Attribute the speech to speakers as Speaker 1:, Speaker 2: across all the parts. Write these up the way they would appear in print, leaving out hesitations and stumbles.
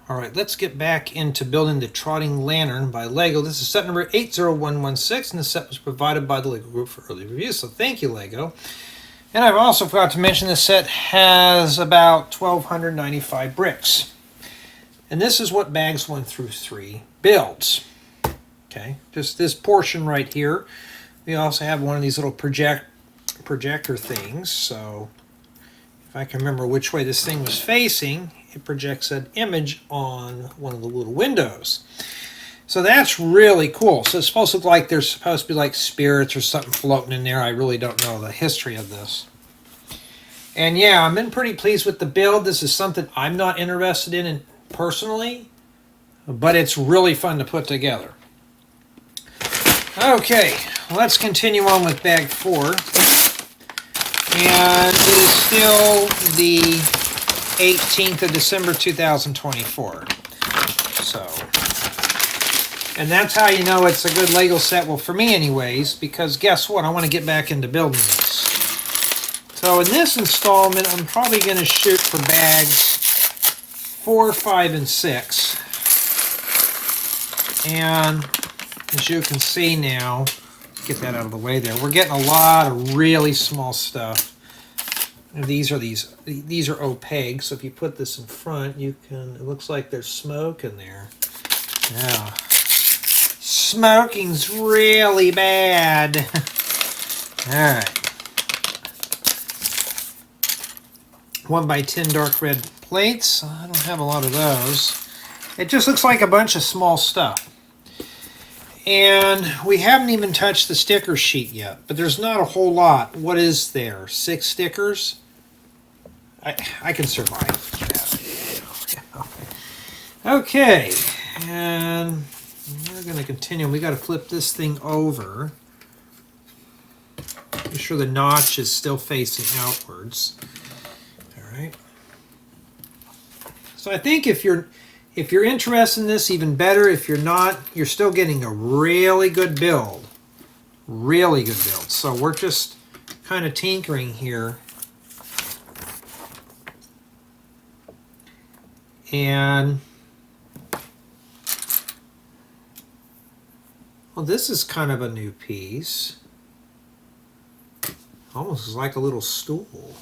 Speaker 1: All right, let's get back into building the Trotting Lantern by LEGO. This is set number 80116, and the set was provided by the LEGO Group for early review, so thank you, LEGO. And I've also forgot to mention this set has about 1,295 bricks. And this is what bags 1 through 3 builds. Okay, just this portion right here. We also have one of these little projector things, so if I can remember which way this thing was facing, it projects an image on one of the little windows. So that's really cool. So it's supposed to look like there's supposed to be like spirits or something floating in there. I really don't know the history of this. And yeah, I've been pretty pleased with the build. This is something I'm not interested in personally, but it's really fun to put together. Okay, let's continue on with bag 4. And it is still the 18th of December 2024. So, and that's how you know it's a good LEGO set, well for me anyways, because guess what, I want to get back into building this. So in this installment I'm probably going to shoot for bags 4, 5, and 6. And as you can see now, get that out of the way there, we're getting a lot of really small stuff. These are opaque, so if you put this in front, you can, it looks like there's smoke in there. Yeah. Smoking's really bad. Alright. 1x10 dark red plates. I don't have a lot of those. It just looks like a bunch of small stuff. And we haven't even touched the sticker sheet yet, but there's not a whole lot. What is there? 6 stickers? I can survive that. Okay, and we're going to continue. We got to flip this thing over. Make sure the notch is still facing outwards. All right. So I think if you're interested in this, even better. If you're not, you're still getting a really good build. Really good build. So we're just kind of tinkering here. And well, this is kind of a new piece. Almost like a little stool.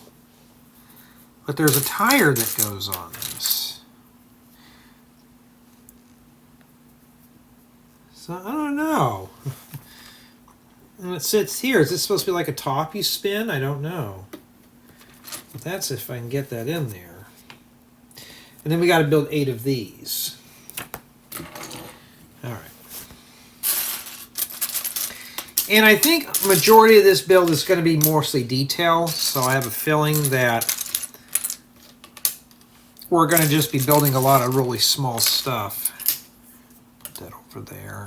Speaker 1: But there's a tire that goes on this. So I don't know. And it sits here. Is this supposed to be like a top you spin? I don't know. But that's if I can get that in there. And then we got to build 8 of these. All right. And I think majority of this build is going to be mostly detail. So I have a feeling that we're going to just be building a lot of really small stuff. Put that over there.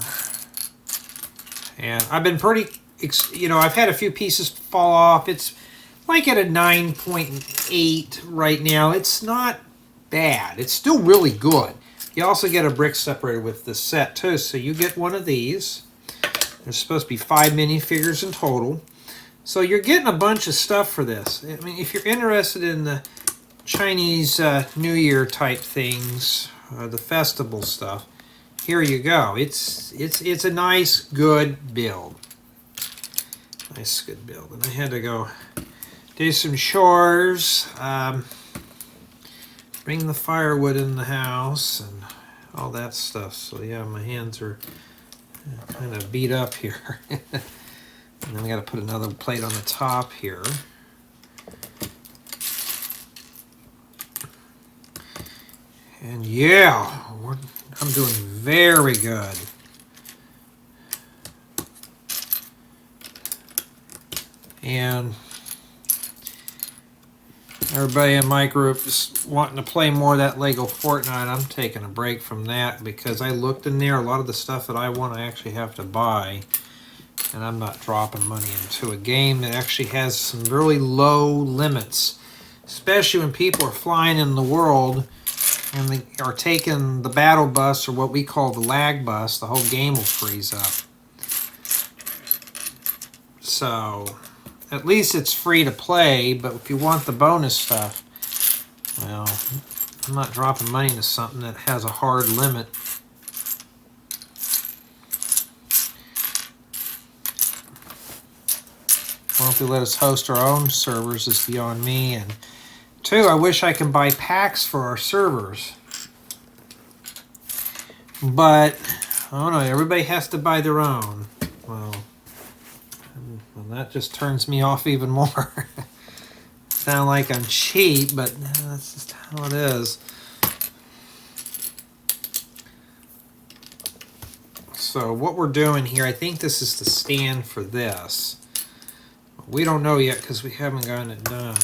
Speaker 1: And I've been pretty, I've had a few pieces fall off. It's like at a 9.8 right now. It's not bad. It's still really good. You also get a brick separator with this set too, so you get one of these. There's supposed to be 5 minifigures in total. So you're getting a bunch of stuff for this. I mean, if you're interested in the Chinese New Year type things, the festival stuff, here you go. It's a nice, good build. Nice, good build. And I had to go do some chores. Bring the firewood in the house and all that stuff. So yeah, my hands are kind of beat up here. And then we got to put another plate on the top here. And yeah, I'm doing very good. And everybody in my group is wanting to play more of that LEGO Fortnite. I'm taking a break from that because I looked in there. A lot of the stuff that I want I actually have to buy. And I'm not dropping money into a game that actually has some really low limits. Especially when people are flying in the world and they are taking the battle bus, or what we call the lag bus. The whole game will freeze up. So at least it's free to play, but if you want the bonus stuff, well, I'm not dropping money into something that has a hard limit. Well, if they let us host our own servers is beyond me. And two, I wish I could buy packs for our servers. But, I don't know, everybody has to buy their own. Well, that just turns me off even more. Sound like I'm cheap, but that's just how it is. So what we're doing here, I think this is the stand for this. We don't know yet because we haven't gotten it done.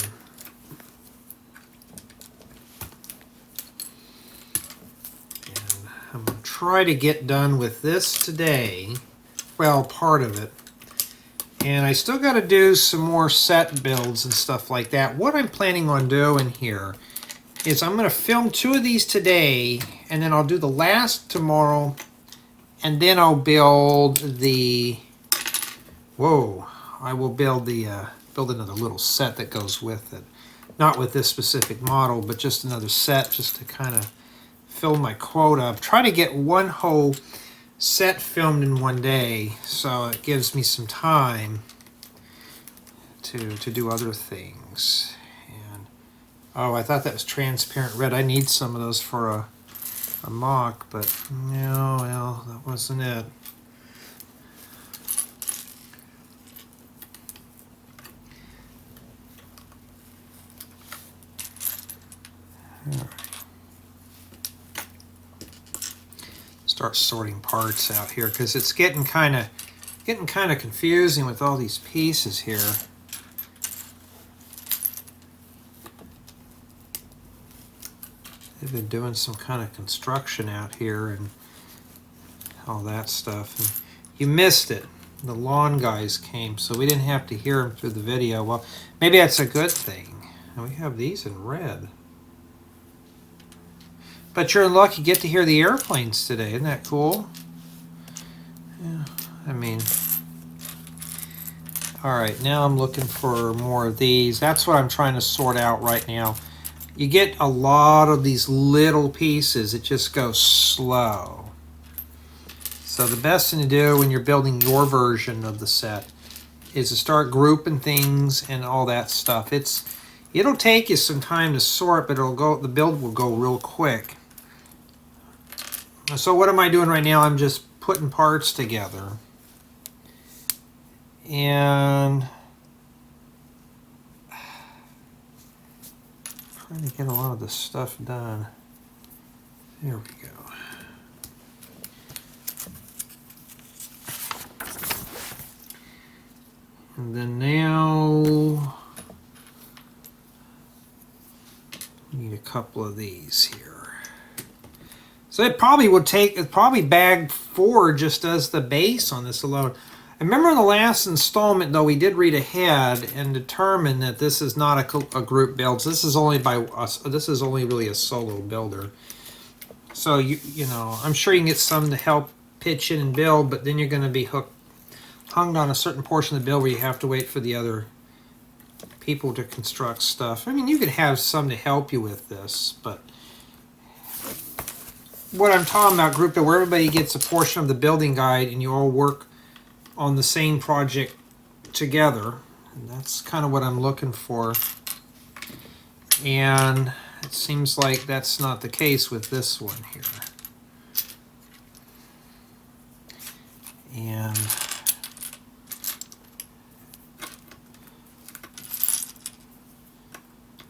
Speaker 1: And I'm going to try to get done with this today. Well, part of it. And I still got to do some more set builds and stuff like that. What I'm planning on doing here is I'm going to film 2 of these today, and then I'll do the last tomorrow, and then I'll build the... Whoa. I will build the build another little set that goes with it. Not with this specific model, but just another set just to kind of fill my quota. Try to get one whole set filmed in one day, so it gives me some time to do other things. And oh, I thought that was transparent red. I need some of those for a mock, but no, well, that wasn't it. Start sorting parts out here because it's getting kind of confusing with all these pieces here. They've been doing some kind of construction out here and all that stuff. And you missed it. The lawn guys came, so we didn't have to hear them through the video. Well, maybe that's a good thing. And we have these in red. But you're lucky you get to hear the airplanes today. Isn't that cool? Yeah, I mean... Alright, now I'm looking for more of these. That's what I'm trying to sort out right now. You get a lot of these little pieces. It just goes slow. So the best thing to do when you're building your version of the set is to start grouping things and all that stuff. It'll take you some time to sort, but the build will go real quick. So what am I doing right now? I'm just putting parts together. And trying to get a lot of this stuff done. There we go. And then now need a couple of these here. So it probably would take, bag 4 just does the base on this alone. I remember in the last installment, though, we did read ahead and determine that this is not a group build. So this is only this is only really a solo builder. So you know, I'm sure you can get some to help pitch in and build, but then you're going to be hung on a certain portion of the build where you have to wait for the other people to construct stuff. I mean, you could have some to help you with this, but what I'm talking about, group build, where everybody gets a portion of the building guide and you all work on the same project together. And that's kind of what I'm looking for. And it seems like that's not the case with this one here. And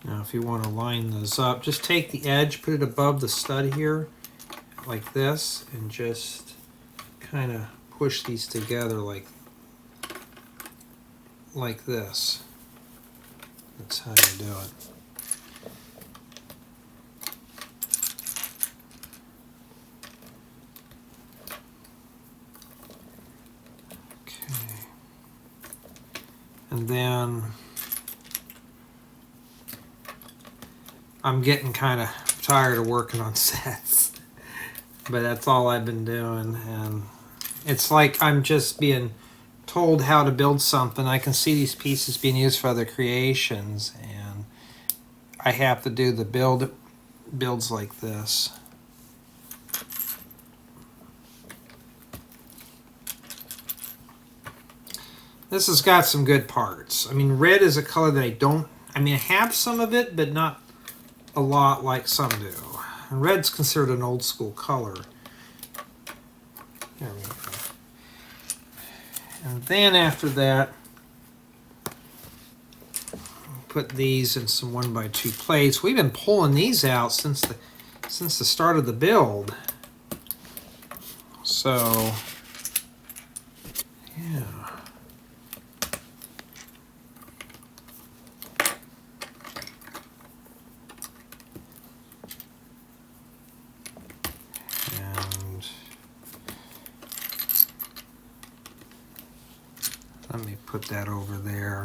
Speaker 1: now if you want to line those up, just take the edge, put it above the stud here, like this, and just kind of push these together like this. That's how you do it. Okay. And then I'm getting kind of tired of working on sets. But that's all I've been doing, and it's like I'm just being told how to build something. I can see these pieces being used for other creations, and I have to do the build builds like this. This has got some good parts. I mean, red is a color that I have some of it, but not a lot like some do. And red's considered an old school color. There we go. And then after that, put these in some 1x2 plates. We've been pulling these out since the start of the build. So, yeah. Let me put that over there.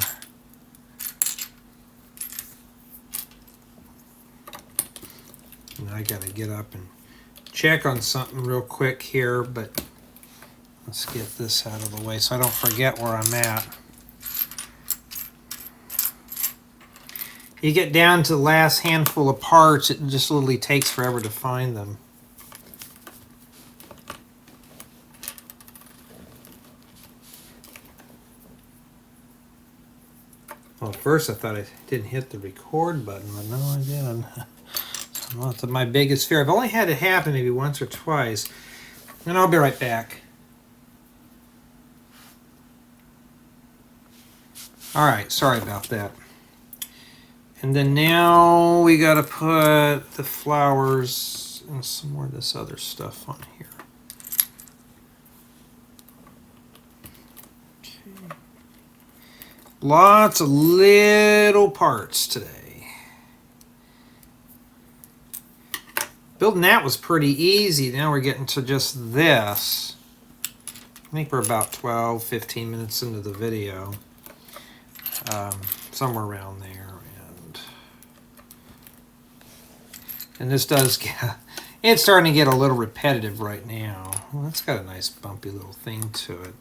Speaker 1: And I gotta get up and check on something real quick here, but let's get this out of the way so I don't forget where I'm at. You get down to the last handful of parts, it just literally takes forever to find them. Well, at first I thought I didn't hit the record button, but no, I did. That's my biggest fear. I've only had it happen maybe once or twice. And I'll be right back. Alright, sorry about that. And then now we got to put the flowers and some more of this other stuff on here. Okay. Lots of little parts today. Building that was pretty easy. Now we're getting to just this. I think we're about 12, 15 minutes into the video. Somewhere around there. And this does get, it's starting to get a little repetitive right now. Well, that's got a nice bumpy little thing to it.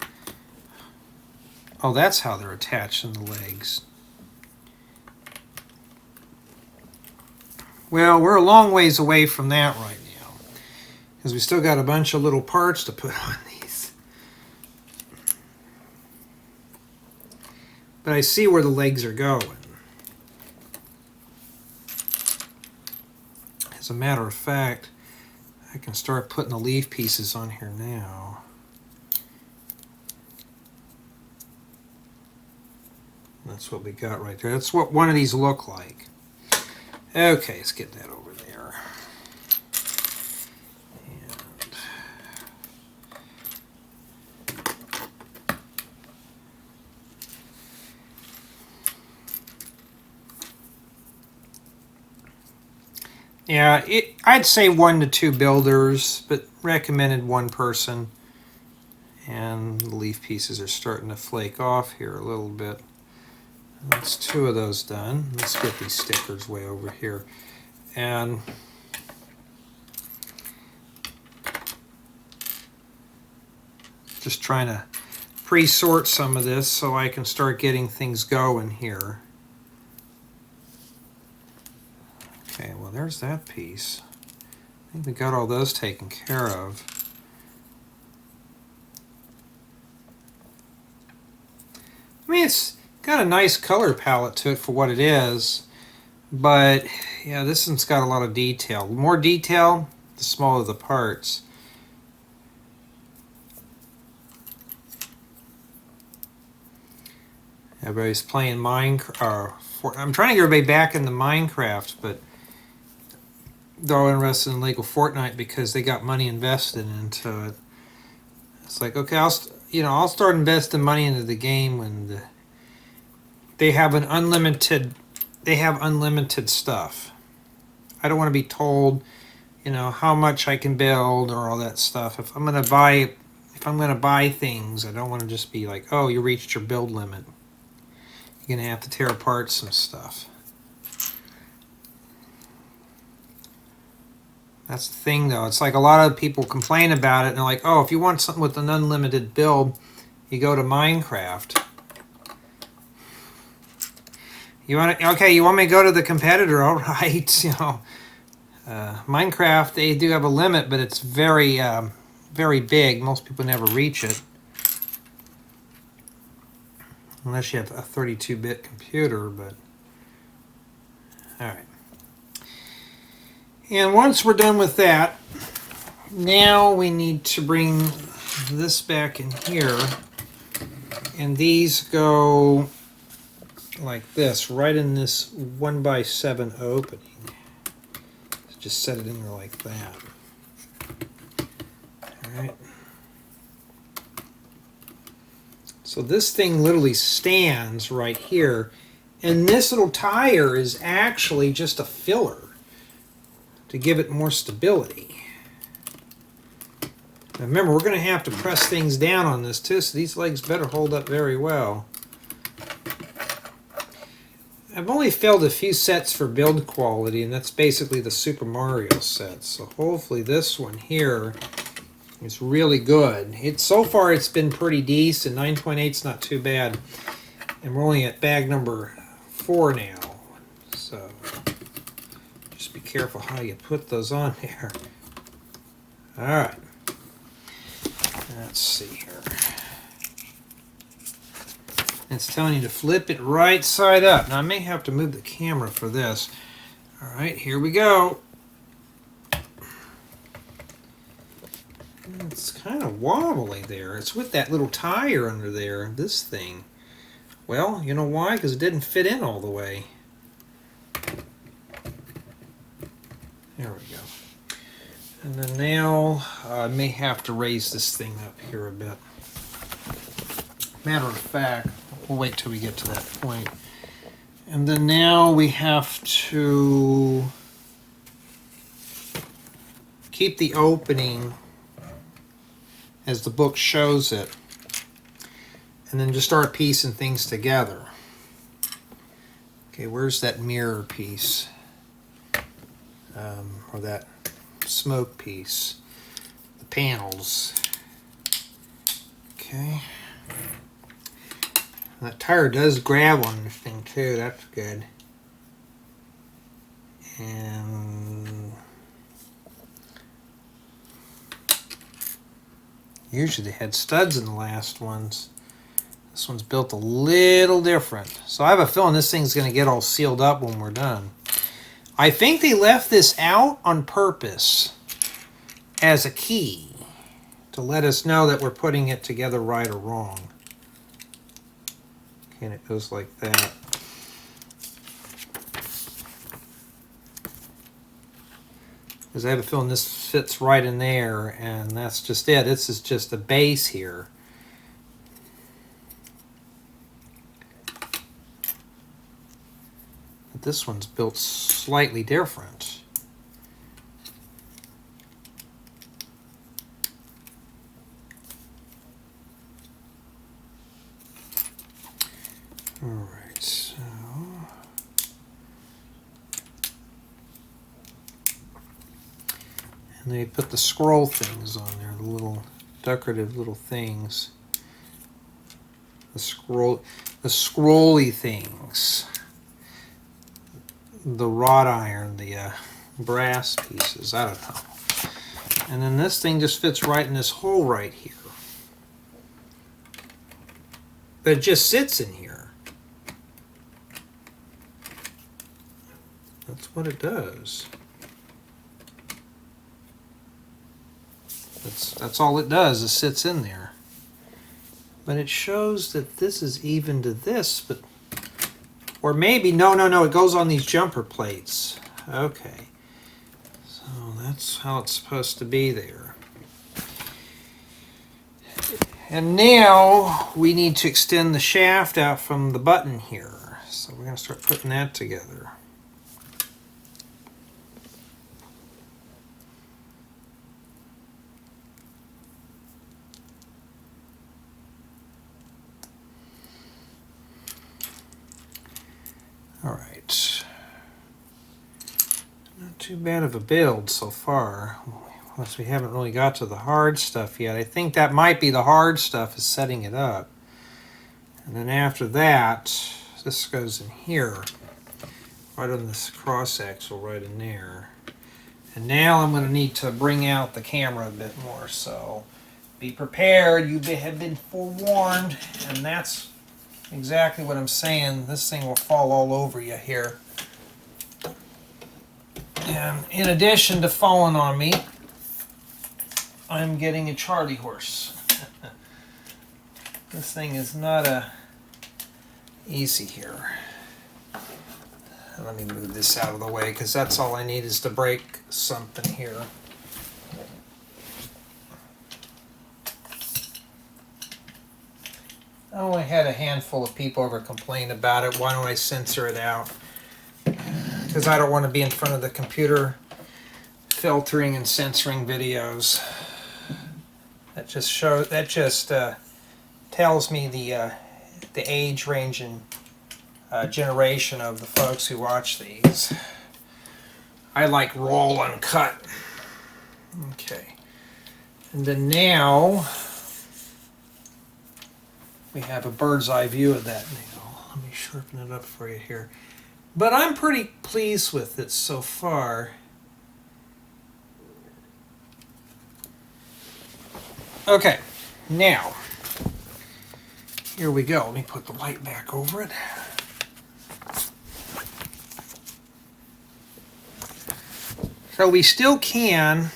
Speaker 1: Oh, that's how they're attached in the legs. Well, we're a long ways away from that right now, because we still got a bunch of little parts to put on these. But I see where the legs are going. As a matter of fact, I can start putting the leaf pieces on here now. That's what we got right there. That's what one of these look like. Okay, let's get that over there. And yeah, I'd say 1 to 2 builders, but recommended 1 person. And the leaf pieces are starting to flake off here a little bit. That's 2 of those done. Let's get these stickers way over here. And just trying to pre-sort some of this so I can start getting things going here. Okay, well there's that piece. I think we got all those taken care of. I mean, it's got a nice color palette to it for what it is, but yeah, this one's got a lot of detail. The more detail, the smaller the parts. Everybody's playing Minecraft. I'm trying to get everybody back into Minecraft, but they're all interested in Lego Fortnite because they got money invested into it. It's like, okay, I'll start investing money into the game when they have unlimited stuff. I don't want to be told, how much I can build or all that stuff. If I'm gonna buy things, I don't want to just be like, oh, you reached your build limit. You're gonna have to tear apart some stuff. That's the thing, though. It's like a lot of people complain about it, and they're like, oh, if you want something with an unlimited build, you go to Minecraft. You want me to go to the competitor? All right, Minecraft, they do have a limit, but it's very, very big. Most people never reach it. Unless you have a 32-bit computer, but... Alright. And once we're done with that, now we need to bring this back in here. And these go like this, right in this 1x7 opening. Just set it in there like that. Alright. So this thing literally stands right here. And this little tire is actually just a filler to give it more stability. Now remember, we're going to have to press things down on this too, so these legs better hold up very well. I've only failed a few sets for build quality, and that's basically the Super Mario set. So hopefully this one here is really good. So far it's been pretty decent. 9.8 is not too bad. And we're only at bag number 4 now. So just be careful how you put those on there. Alright. Let's see here. It's telling you to flip it right side up. Now I may have to move the camera for this. Alright, here we go. It's kind of wobbly there. It's with that little tire under there, this thing. Well, you know why? Because it didn't fit in all the way. There we go. And then now I may have to raise this thing up here a bit. Matter of fact, we'll wait till we get to that point. And then now we have to keep the opening as the book shows it. And then just start piecing things together. Okay, where's that mirror piece? Or that smoke piece? The panels. Okay. That tire does grab on this thing too, that's good. And usually they had studs in the last ones. This one's built a little different. So I have a feeling this thing's going to get all sealed up when we're done. I think they left this out on purpose as a key to let us know that we're putting it together right or wrong. Okay, and it goes like that. Because I have a feeling this fits right in there, and that's just it. This is just a base here. But this one's built slightly different. Alright, so and they put the scroll things on there, the little decorative little things. The scrolly things. The wrought iron, the brass pieces, I don't know. And then this thing just fits right in this hole right here. But it just sits in here. That's what it does. That's all it does, is sits in there. But it shows that this is even to this, but or maybe, no, it goes on these jumper plates. Okay. So that's how it's supposed to be there. And now we need to extend the shaft out from the button here. So we're going to start putting that together. Alright, not too bad of a build so far, unless we haven't really got to the hard stuff yet. I think that might be the hard stuff, is setting it up. And then after that, this goes in here, right on this cross axle right in there. And now I'm going to need to bring out the camera a bit more, so be prepared. You have been forewarned, and that's exactly what I'm saying. This thing will fall all over you here. And in addition to falling on me, I'm getting a Charlie horse. This thing is not easy here. Let me move this out of the way, because that's all I need is to break something here. I only had a handful of people ever complain about it. Why don't I censor it out? Because I don't want to be in front of the computer filtering and censoring videos. That just tells me the age range and generation of the folks who watch these. I like raw uncut. Okay, and then now we have a bird's eye view of that nail. Let me sharpen it up for you here. But I'm pretty pleased with it so far. Okay, now here we go. Let me put the light back over it. So we still can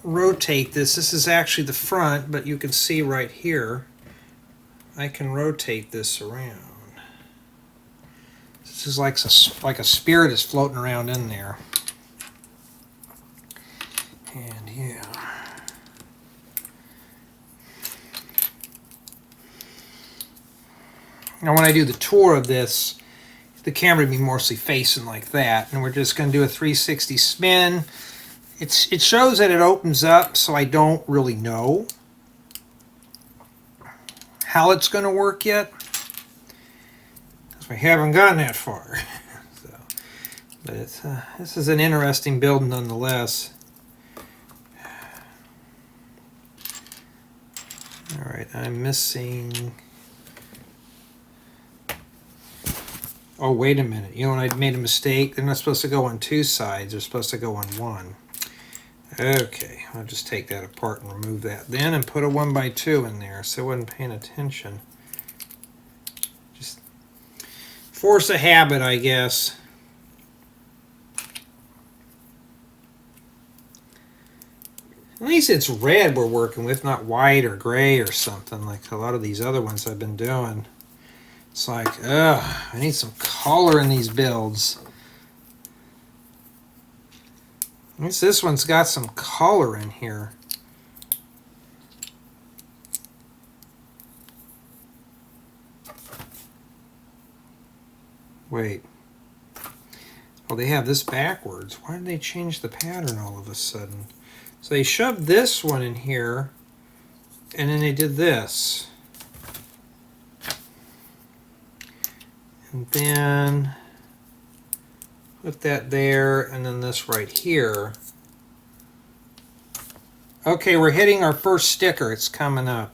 Speaker 1: rotate this. This is actually the front, but you can see right here, I can rotate this around. This is like a spirit is floating around in there. And yeah. Now when I do the tour of this, the camera would be mostly facing like that, and we're just going to do a 360 spin. It shows that it opens up, so I don't really know how it's going to work yet, because we haven't gotten that far. But this is an interesting build nonetheless. All right, I'm missing. Oh, wait a minute. You know, I made a mistake. They're not supposed to go on two sides. They're supposed to go on one. Okay, I'll just take that apart and remove that then and put a 1x2 in there so I wasn't paying attention. Just force a habit, I guess. At least it's red we're working with, not white or gray or something like a lot of these other ones I've been doing. It's like, ugh, I need some color in these builds. At least this one's got some color in here. Wait. Oh, they have this backwards. Why did they change the pattern all of a sudden? So they shoved this one in here, and then they did this. And then put that there, and then this right here. Okay, we're hitting our first sticker. It's coming up.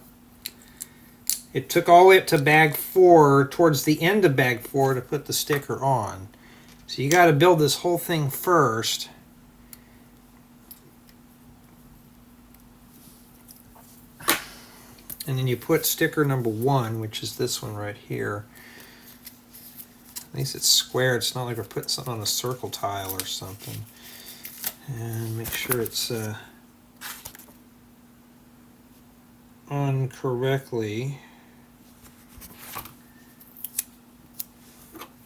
Speaker 1: It took all the way up to bag 4, towards the end of bag 4, to put the sticker on. So you got to build this whole thing first. And then you put sticker number 1, which is this one right here. At least it's square. It's not like we're putting something on a circle tile or something. And make sure it's on correctly.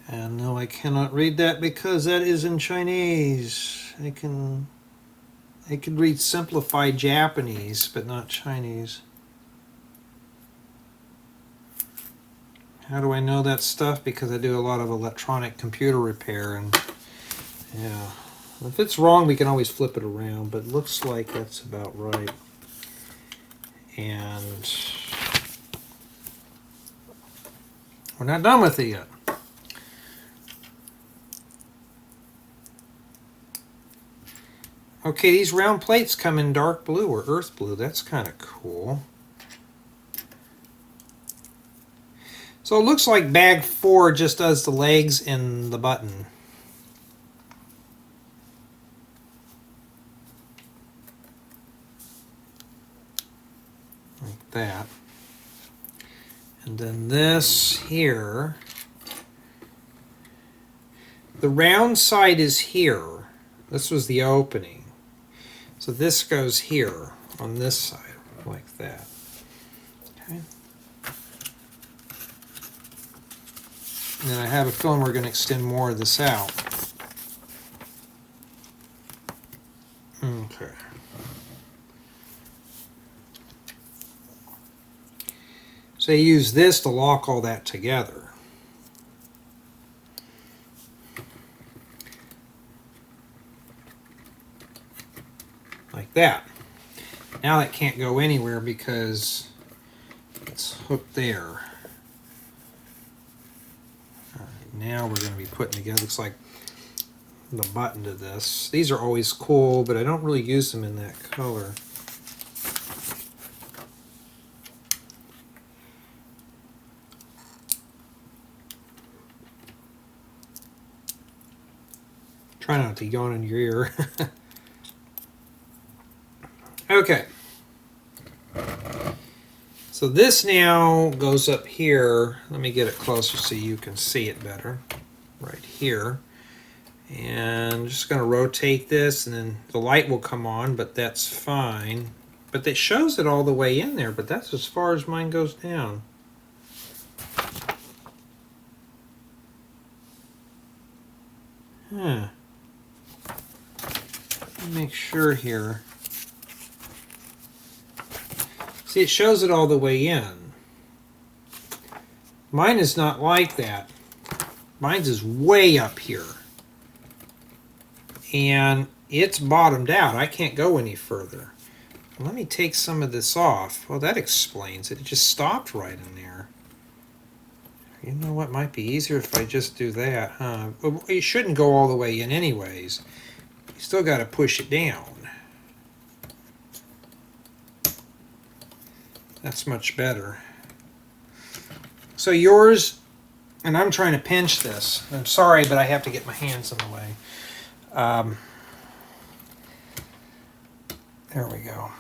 Speaker 1: And no, I cannot read that because that is in Chinese. I could read simplified Japanese, but not Chinese. How do I know that stuff? Because I do a lot of electronic computer repair, and yeah. If it's wrong, we can always flip it around, but it looks like that's about right. And we're not done with it yet. Okay, these round plates come in dark blue or earth blue. That's kind of cool. So it looks like bag 4 just does the legs and the button. like that. And then this here, the round side is here. This was the opening. So this goes here on this side, like that. Okay. And then I have a feeling we're going to extend more of this out. Okay. So you use this to lock all that together. Like that. Now that can't go anywhere because it's hooked there. All right, now we're going to be putting together, looks like the button to this. These are always cool, but I don't really use them in that color. Try not to yawn in your ear. Okay. So this now goes up here. Let me get it closer so you can see it better. Right here. And I'm just going to rotate this, and then the light will come on, but that's fine. But it shows it all the way in there, but that's as far as mine goes down. Huh. Let me make sure here. See, it shows it all the way in. Mine is not like that. Mine's is way up here. And it's bottomed out. I can't go any further. Let me take some of this off. Well, that explains it. It just stopped right in there. You know what? Might be easier if I just do that, huh? It shouldn't go all the way in anyways. You still got to push it down. That's much better. So yours, and I'm trying to pinch this. I'm sorry, but I have to get my hands in the way. There we go.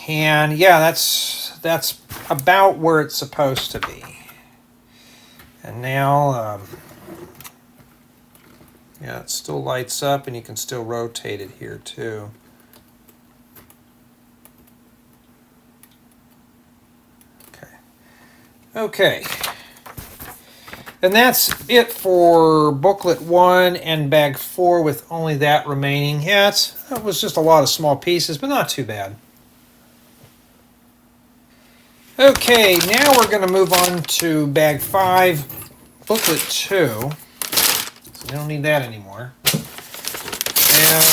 Speaker 1: And yeah, that's about where it's supposed to be. And now, yeah, it still lights up, and you can still rotate it here too. Okay, and that's it for booklet 1 and bag 4 with only that remaining. Yeah, that was just a lot of small pieces, but not too bad. Okay, now we're going to move on to bag 5, booklet 2. So we don't need that anymore. And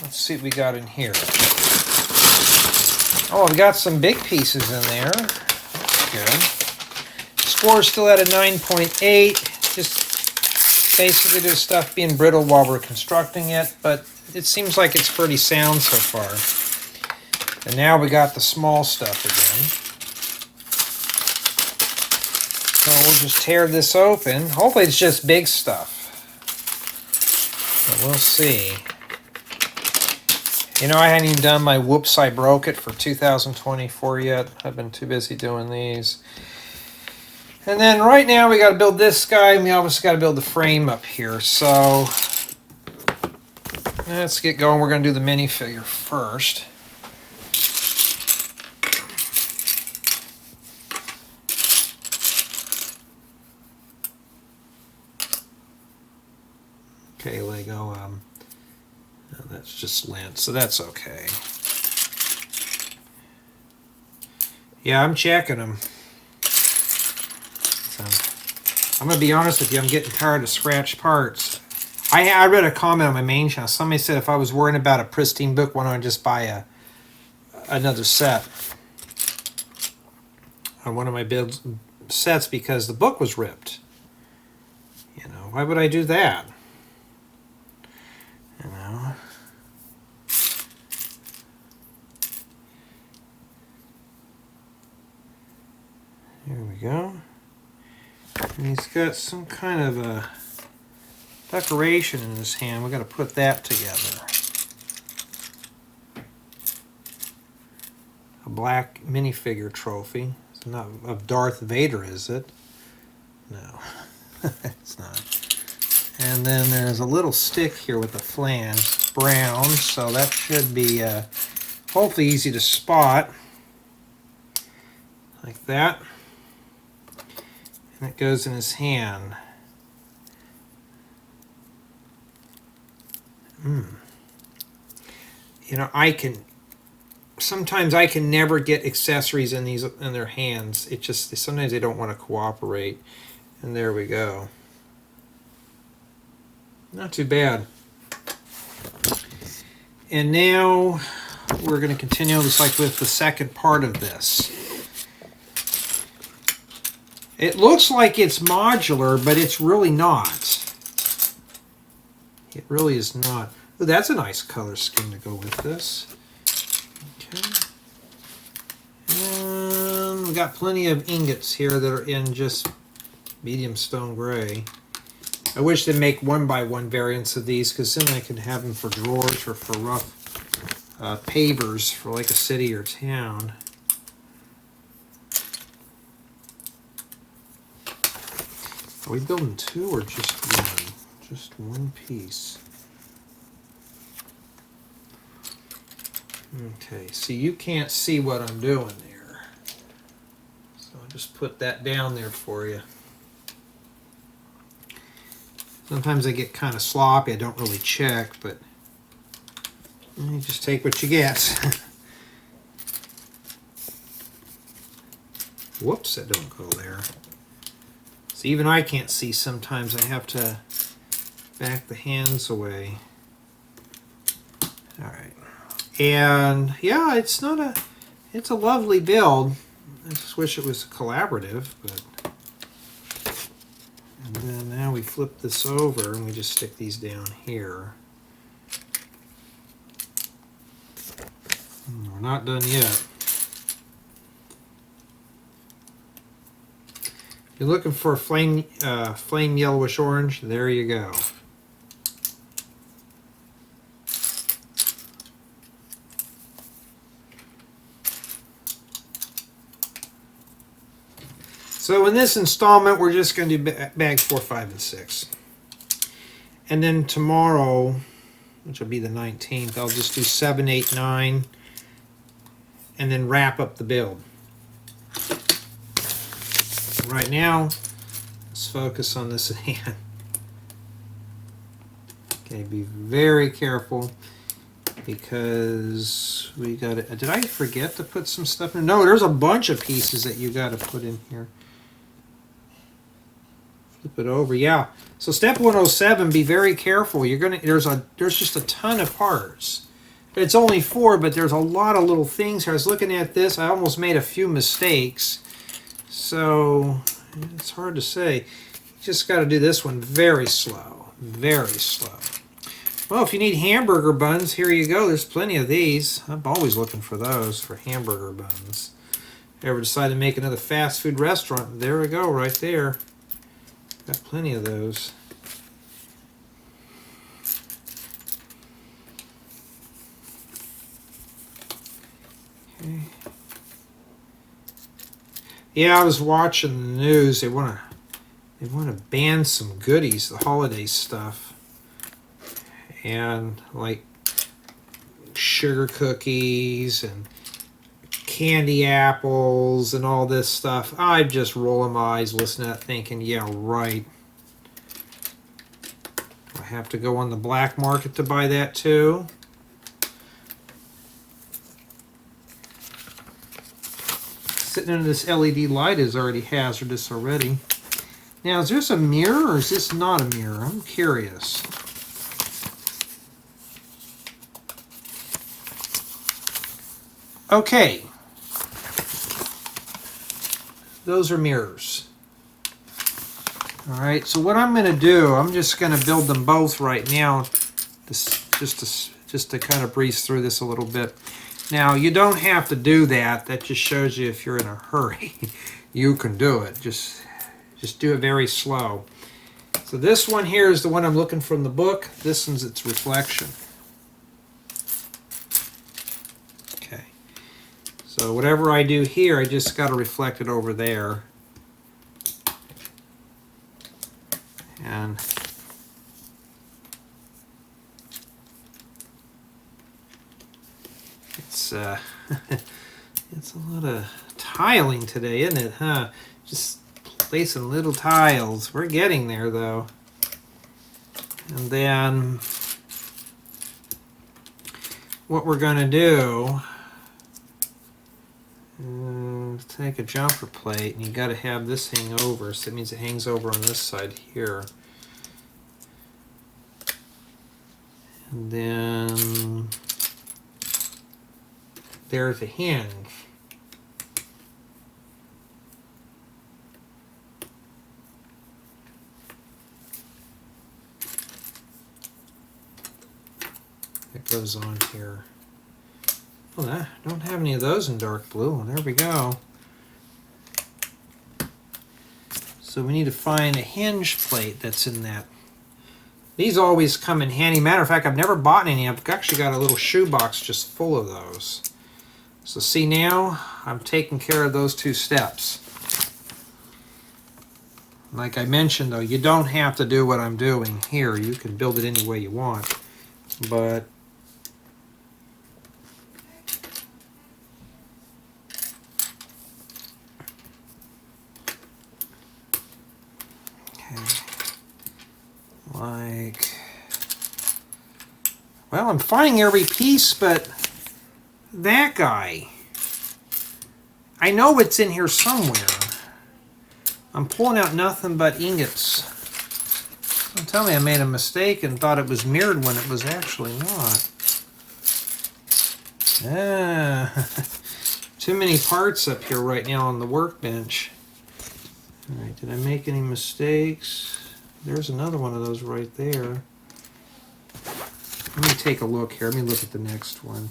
Speaker 1: let's see what we got in here. Oh, we got some big pieces in there. Good. Score's still at a 9.8. Just basically there's stuff being brittle while we're constructing it, but it seems like it's pretty sound so far. And now we got the small stuff again. So we'll just tear this open. Hopefully it's just big stuff. But we'll see. You know, I hadn't even done my Whoops, I Broke It for 2024 yet. I've been too busy doing these. And then right now we got to build this guy, and we obviously got to build the frame up here. So let's get going. We're going to do the minifigure first. Okay, Lego. No, that's just lint, so that's okay. Yeah, I'm checking them. So, I'm going to be honest with you, I'm getting tired of scratch parts. I read a comment on my main channel. Somebody said if I was worrying about a pristine book, why don't I just buy another set on one of my build sets because the book was ripped. You know, why would I do that? You know. Here we go. And he's got some kind of a decoration in his hand. We've got to put that together. A black minifigure trophy. It's not of Darth Vader, is it? No, it's not. And then there's a little stick here with the flange, brown, so that should be hopefully easy to spot. Like that. And it goes in his hand. You know, sometimes I can never get accessories in their hands. It just, sometimes they don't want to cooperate. And there we go. Not too bad. And now we're going to continue just like with the second part of this. It looks like it's modular, but it's really not. It really is not. Oh, that's a nice color scheme to go with this. Okay. And we've got plenty of ingots here that are in just medium stone gray. I wish they'd make 1x1 variants of these, because then I could have them for drawers or for rough pavers for like a city or town. Are we building two or just one? Just one piece. Okay, see, you can't see what I'm doing there. So I'll just put that down there for you. Sometimes I get kind of sloppy. I don't really check, but you just take what you get. Whoops, that don't go there. So even I can't see sometimes. I have to back the hands away. All right. And yeah, it's a lovely build. I just wish it was collaborative, but. And then now we flip this over and we just stick these down here. We're not done yet. If you're looking for a flame yellowish orange, there you go. So in this installment, we're just going to do bags 4, 5, and 6. And then tomorrow, which will be the 19th, I'll just do 7, 8, 9, and then wrap up the build. Right now, let's focus on this hand. Okay, be very careful, because we got it. Did I forget to put some stuff in? No, there's a bunch of pieces that you got to put in here. Flip it over, yeah. So step 107, be very careful. You're gonna there's just a ton of parts. It's only 4, but there's a lot of little things here. I was looking at this, I almost made a few mistakes. So it's hard to say. You just got to do this one very slow, very slow. Well, if you need hamburger buns, here you go. There's plenty of these. I'm always looking for those, for hamburger buns. Ever decide to make another fast food restaurant? There we go, right there. Got plenty of those. Okay. Yeah, I was watching the news. They want to ban some goodies, the holiday stuff, and like sugar cookies and candy apples and all this stuff. I just roll my eyes listening to that thinking, yeah, right. I have to go on the black market to buy that too. Sitting under this LED light is already hazardous already. Now, is this a mirror or is this not a mirror? I'm curious. Okay. Those are mirrors. All right, so what I'm going to do, I'm just going to build them both right now, just to kind of breeze through this a little bit. Now, you don't have to do that. That just shows you if you're in a hurry, you can do it. Just do it very slow. So this one here is the one I'm looking from the book. This one's its reflection. Okay. So So whatever I do here, I just got to reflect it over there. And it's it's a lot of tiling today, isn't it, huh? Just placing little tiles. We're getting there, though. And then what we're going to do is take a jumper plate, and you got to have this hang over, so that means it hangs over on this side here. And then there's a hinge. That goes on here. Oh, I don't have any of those in dark blue. Well, there we go. So we need to find a hinge plate that's in that. These always come in handy. Matter of fact, I've never bought any. I've actually got a little shoebox just full of those. So see, now I'm taking care of those two steps. Like I mentioned, though, you don't have to do what I'm doing here. You can build it any way you want. But well, I'm finding every piece, but that guy, I know it's in here somewhere. I'm pulling out nothing but ingots. Don't tell me I made a mistake and thought it was mirrored when it was actually not. Too many parts up here right now on the workbench. All right, did I make any mistakes? There's another one of those right there. Let me take a look here. Let me look at the next one.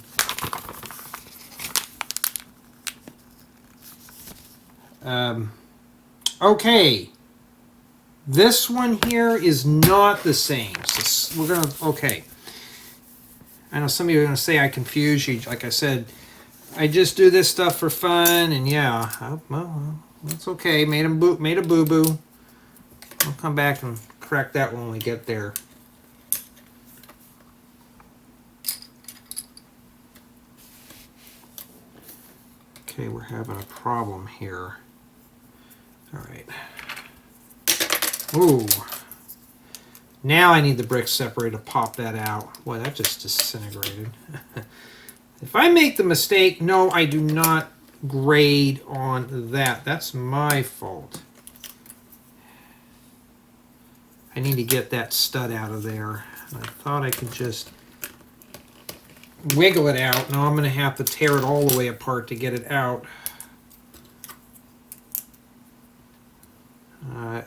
Speaker 1: Okay. This one here is not the same. So we're going to, okay. I know some of you are going to say I confuse you. Like I said, I just do this stuff for fun, and yeah, well, that's okay. Made a boo-boo. I'll come back and correct that when we get there. Okay, we're having a problem here. All right. Ooh. Now I need the brick separator to pop that out. Boy, that just disintegrated. If I make the mistake, no, I do not grade on that. That's my fault. I need to get that stud out of there. I thought I could just wiggle it out. Now I'm going to have to tear it all the way apart to get it out.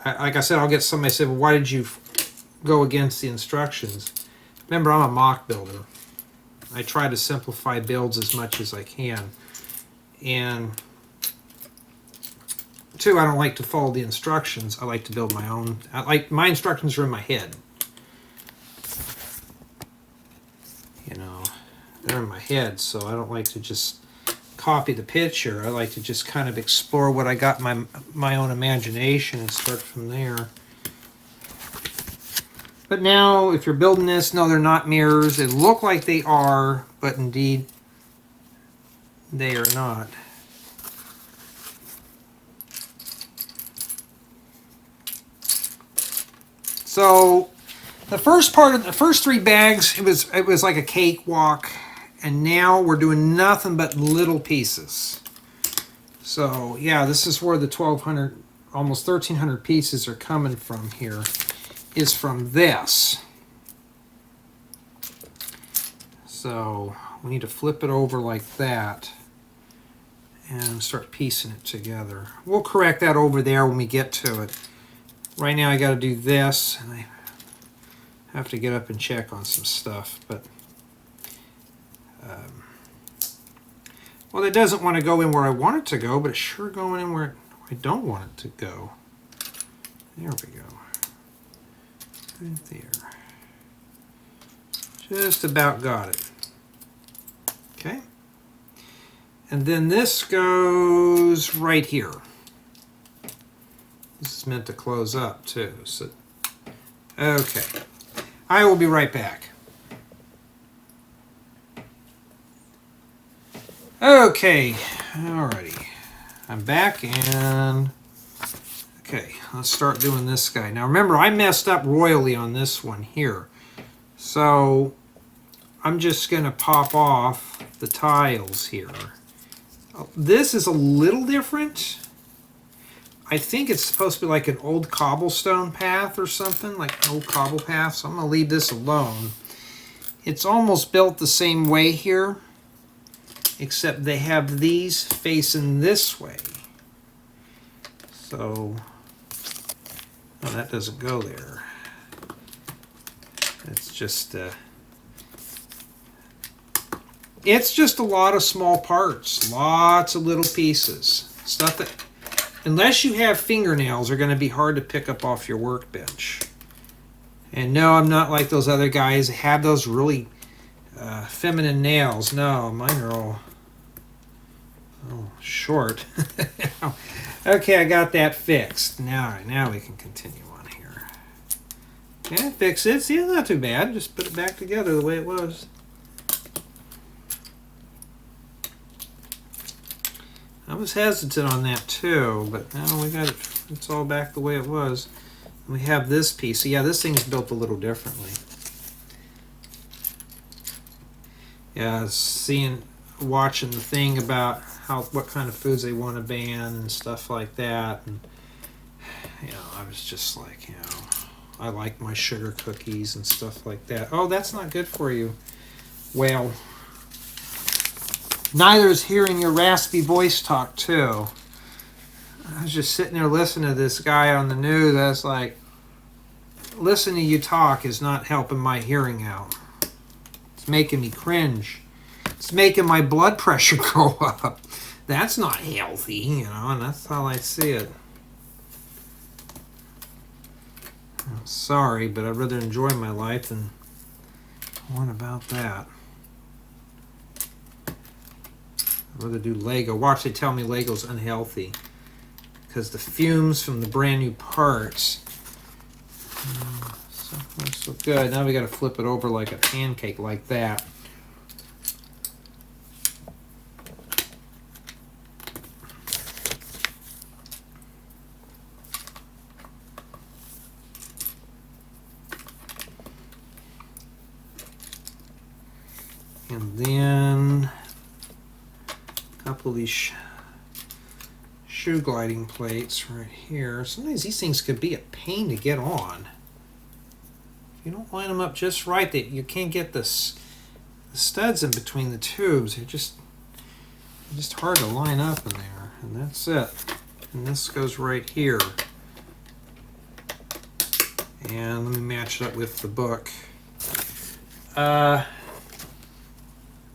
Speaker 1: Like I said, I'll get somebody say, well, why did you go against the instructions? Remember, I'm a mock builder. I try to simplify builds as much as I can. And two, I don't like to follow the instructions. I like to build my own. My instructions are in my head. You know, they're in my head, so I don't like to just copy the picture. I like to just kind of explore what I got in my own imagination and start from there. But now, if you're building this, no, they're not mirrors. They look like they are, but indeed, they are not. So, the first part of the first three bags, it was like a cakewalk, and now we're doing nothing but little pieces. So, yeah, this is where the 1,200, almost 1,300 pieces are coming from here. Is from this. So we need to flip it over like that and start piecing it together. We'll correct that over there when we get to it. Right now I got to do this, and I have to get up and check on some stuff, but well, it doesn't want to go in where I want it to go, but it's sure going in where I don't want it to go. There we go. Right there. Just about got it. Okay. And then this goes right here. This is meant to close up too. So, okay. I will be right back. Okay, alrighty. I'm back and okay, let's start doing this guy. Now remember, I messed up royally on this one here. So I'm just going to pop off the tiles here. This is a little different. I think it's supposed to be like an old cobblestone path or something, like an old cobble path, so I'm going to leave this alone. It's almost built the same way here, except they have these facing this way. So, no, that doesn't go there. It's just a lot of small parts, lots of little pieces, stuff that, unless you have fingernails, are going to be hard to pick up off your workbench. And no, I'm not like those other guys that have those really feminine nails. No, mine are all short. Okay, I got that fixed. Now we can continue on here. Okay, fix it. See, it's not too bad. Just put it back together the way it was. I was hesitant on that too, but now we got it. It's all back the way it was. We have this piece. So yeah, this thing's built a little differently. Yeah, watching the thing about what kind of foods they want to ban and stuff like that, and I was just like, I like my sugar cookies and stuff like that. Oh, that's not good for you. Well, neither is hearing your raspy voice talk too. I was just sitting there listening to this guy on the news. I was like, listening to you talk is not helping my hearing out. It's making me cringe. It's making my blood pressure go up. That's not healthy, and that's how I see it. I'm sorry, but I'd rather enjoy my life than what about that? I'd rather do Lego. Watch, they tell me Lego's unhealthy because the fumes from the brand new parts. So good. Now we got to flip it over like a pancake like that. And then a couple of these shoe gliding plates right here. Sometimes these things could be a pain to get on. If you don't line them up just right, you can't get the studs in between the tubes. They're just hard to line up in there. And that's it. And this goes right here. And let me match it up with the book.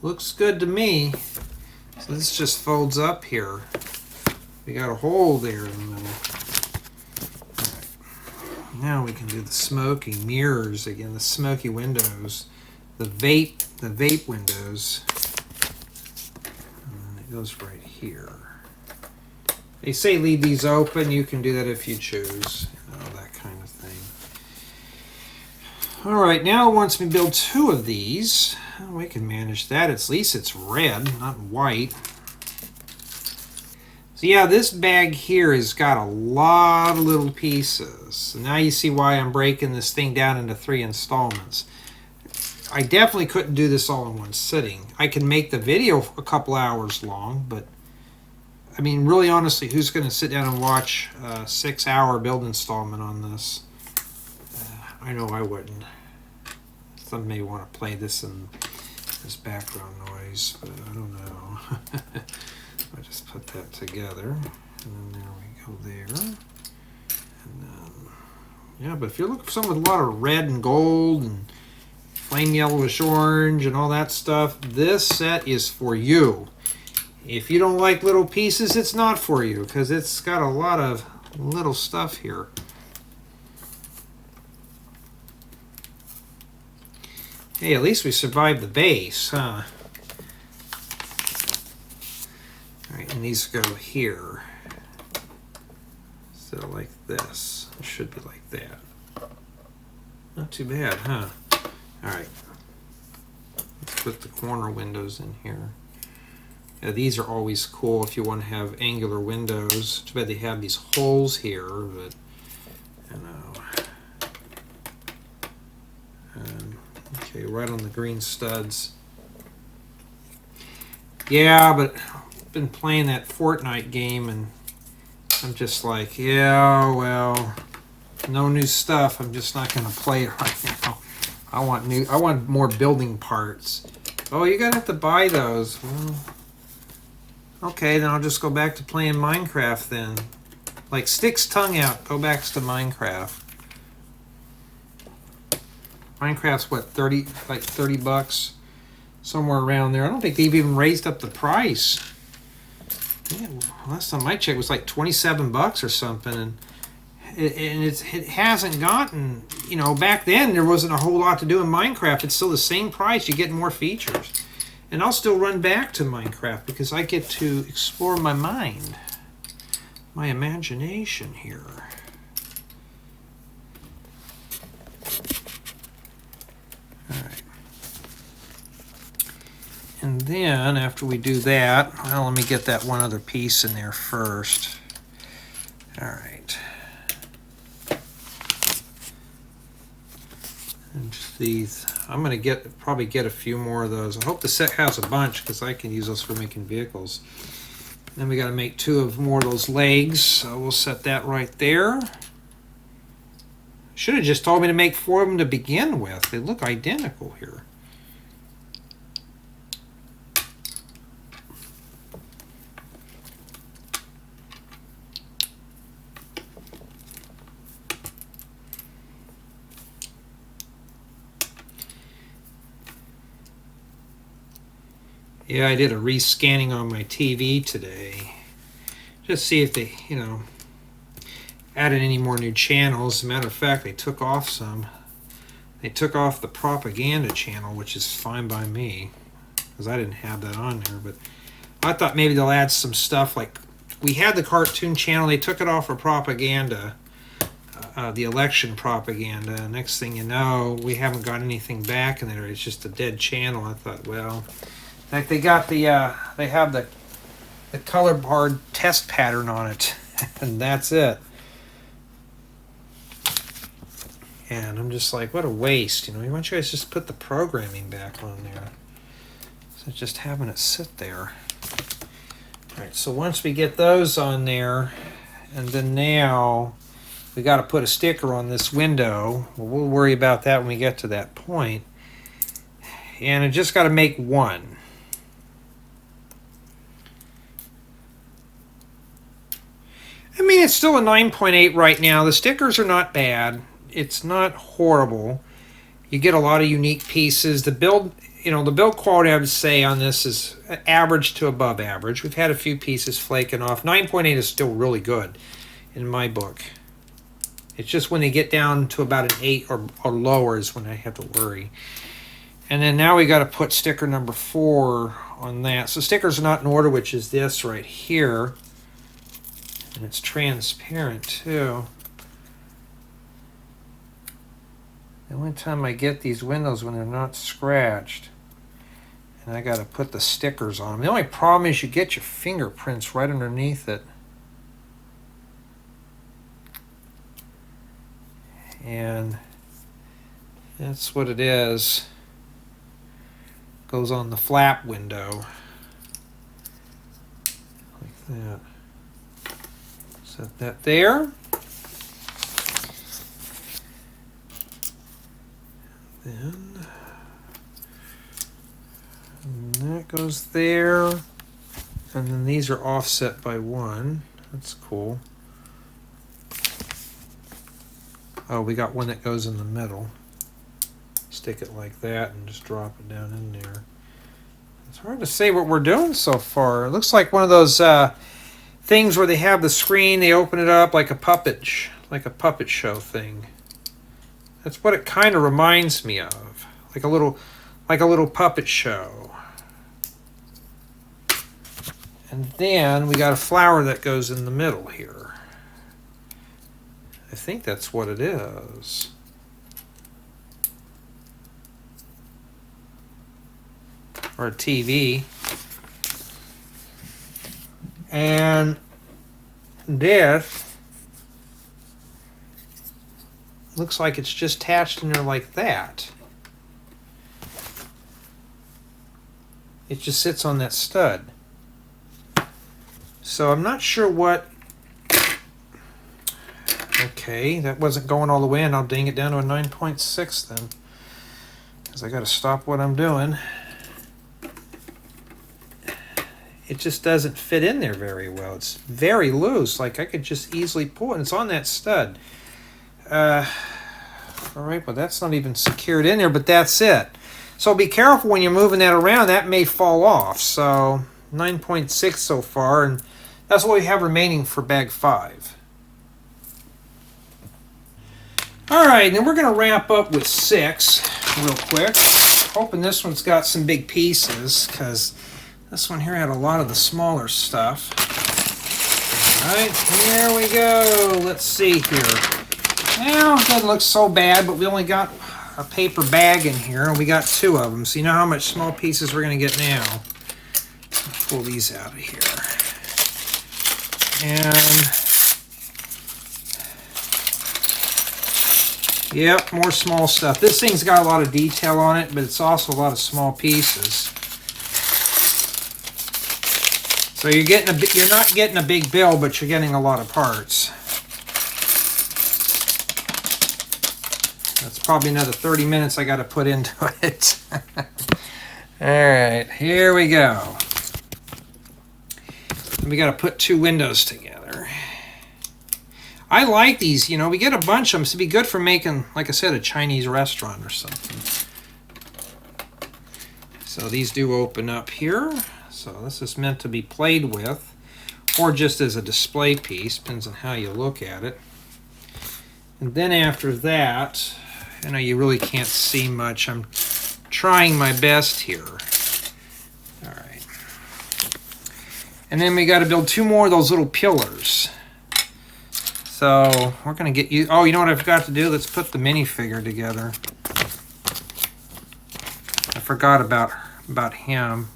Speaker 1: Looks good to me. So this just folds up here. We got a hole there in the middle. All right. Now we can do the smoky mirrors again, the smoky windows, the vape windows. And it goes right here. They say leave these open. You can do that if you choose. That kind of thing. All right, now once we build two of these, we can manage that. At least it's red, not white. So yeah, this bag here has got a lot of little pieces. So now you see why I'm breaking this thing down into 3 installments. I definitely couldn't do this all in one sitting. I can make the video a couple hours long, but I mean, really honestly, who's going to sit down and watch a 6-hour build installment on this? I know I wouldn't. Some may want to play this in this background noise, but I don't know. I just put that together, and then there we go there. And then, yeah, but if you're looking for something with a lot of red and gold and flame yellowish orange and all that stuff, this set is for you. If you don't like little pieces, it's not for you, because it's got a lot of little stuff here. Hey, at least we survived the base, huh? Right, and these go here. So like this. It should be like that. Not too bad, huh? Alright. Let's put the corner windows in here. Yeah, these are always cool if you want to have angular windows. Too bad they have these holes here, but you know. Okay, right on the green studs. Yeah, but I've been playing that Fortnite game and I'm just like, yeah, well, no new stuff. I'm just not going to play it right now. I want more building parts. Oh, you're going to have to buy those. Well, okay, then I'll just go back to playing Minecraft then. Like, sticks tongue out, go back to Minecraft. Minecraft's what, 30 bucks? Somewhere around there. I don't think they've even raised up the price. Yeah, last time I checked it was like 27 bucks or something, and it hasn't gotten, you know, back then there wasn't a whole lot to do in Minecraft. It's still the same price. You get more features. And I'll still run back to Minecraft because I get to explore my mind, my imagination here. Alright. And then after we do that, well, let me get that one other piece in there first. Alright. And just these, I'm going to probably get a few more of those. I hope the set has a bunch because I can use those for making vehicles. Then we got to make more of those legs, so we'll set that right there. Should have just told me to make 4 of them to begin with. They look identical here. Yeah, I did a rescanning on my TV today. Just see if they, you know, added any more new channels. As a matter of fact, they took off some. They took off the propaganda channel, which is fine by me, because I didn't have that on there. But I thought maybe they'll add some stuff like, we had the cartoon channel, they took it off for propaganda, the election propaganda. Next thing you know, we haven't got anything back in there. It's just a dead channel. I thought, well, like they got the, they have the color bar test pattern on it, and that's it. And I'm just like, what a waste, you know. Why don't you guys just put the programming back on there? So just having it sit there. All right, so once we get those on there, and then now we got to put a sticker on this window. Well, we'll worry about that when we get to that point. And I just got to make one. I mean, it's still a 9.8 right now. The stickers are not bad. It's not horrible. You get a lot of unique pieces. The build, you know, the build quality, I would say, on this is average to above average. We've had a few pieces flaking off. 9.8 is still really good in my book. It's just when they get down to about an 8 or lower is when I have to worry. And then now we got to put sticker number 4 on that. So stickers are not in order, which is this right here. And it's transparent too. The only time I get these windows when they're not scratched. And I got to put the stickers on them. The only problem is you get your fingerprints right underneath it. And that's what it is. Goes on the flap window. Like that. Set that there. Then and that goes there. And then these are offset by 1. That's cool. Oh, we got one that goes in the middle. Stick it like that and just drop it down in there. It's hard to say what we're doing so far. It looks like one of those things where they have the screen, they open it up like a puppet show thing. That's what it kind of reminds me of, like a little puppet show. And then we got a flower that goes in the middle here. I think that's what it is. Or a TV. And this looks like it's just attached in there like that. It just sits on that stud. So I'm not sure what... Okay, that wasn't going all the way in. I'll ding it down to a 9.6 then. Because I got to stop what I'm doing. It just doesn't fit in there very well. It's very loose. Like I could just easily pull it. And it's on that stud. All right, well that's not even secured in there, but that's it. So be careful when you're moving that around. That may fall off. So 9.6 so far, and that's what we have remaining for bag 5. All right, then we're going to wrap up with 6 real quick. Hoping this one's got some big pieces, because this one here had a lot of the smaller stuff. All right, here we go. Let's see here. Well, it doesn't look so bad, but we only got a paper bag in here, and we got 2 of them. So you know how much small pieces we're going to get now. I'll pull these out of here. And yep, more small stuff. This thing's got a lot of detail on it, but it's also a lot of small pieces. So you're not getting a big bill, but you're getting a lot of parts. That's probably another 30 minutes I got to put into it. All right, here we go. We got to put 2 windows together. I like these, you know, we get a bunch of them. So it'd be good for making, like I said, a Chinese restaurant or something. So these do open up here. So this is meant to be played with, or just as a display piece, depends on how you look at it. And then after that, I know you really can't see much. I'm trying my best here. All right. And then we got to build 2 more of those little pillars. So we're going to get you... Oh, you know what I forgot to do? Let's put the minifigure together. I forgot about him.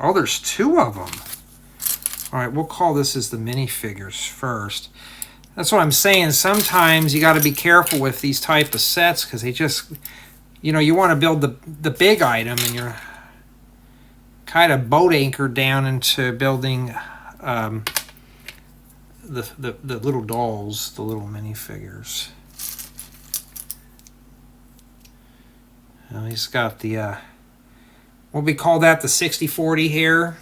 Speaker 1: Oh, there's 2 of them. All right, we'll call this as the minifigures first. That's what I'm saying. Sometimes you got to be careful with these type of sets because they just, you know, you want to build the big item and you're kind of boat anchored down into building the little dolls, the little minifigures. He's got the what we call that, the 60-40 hair.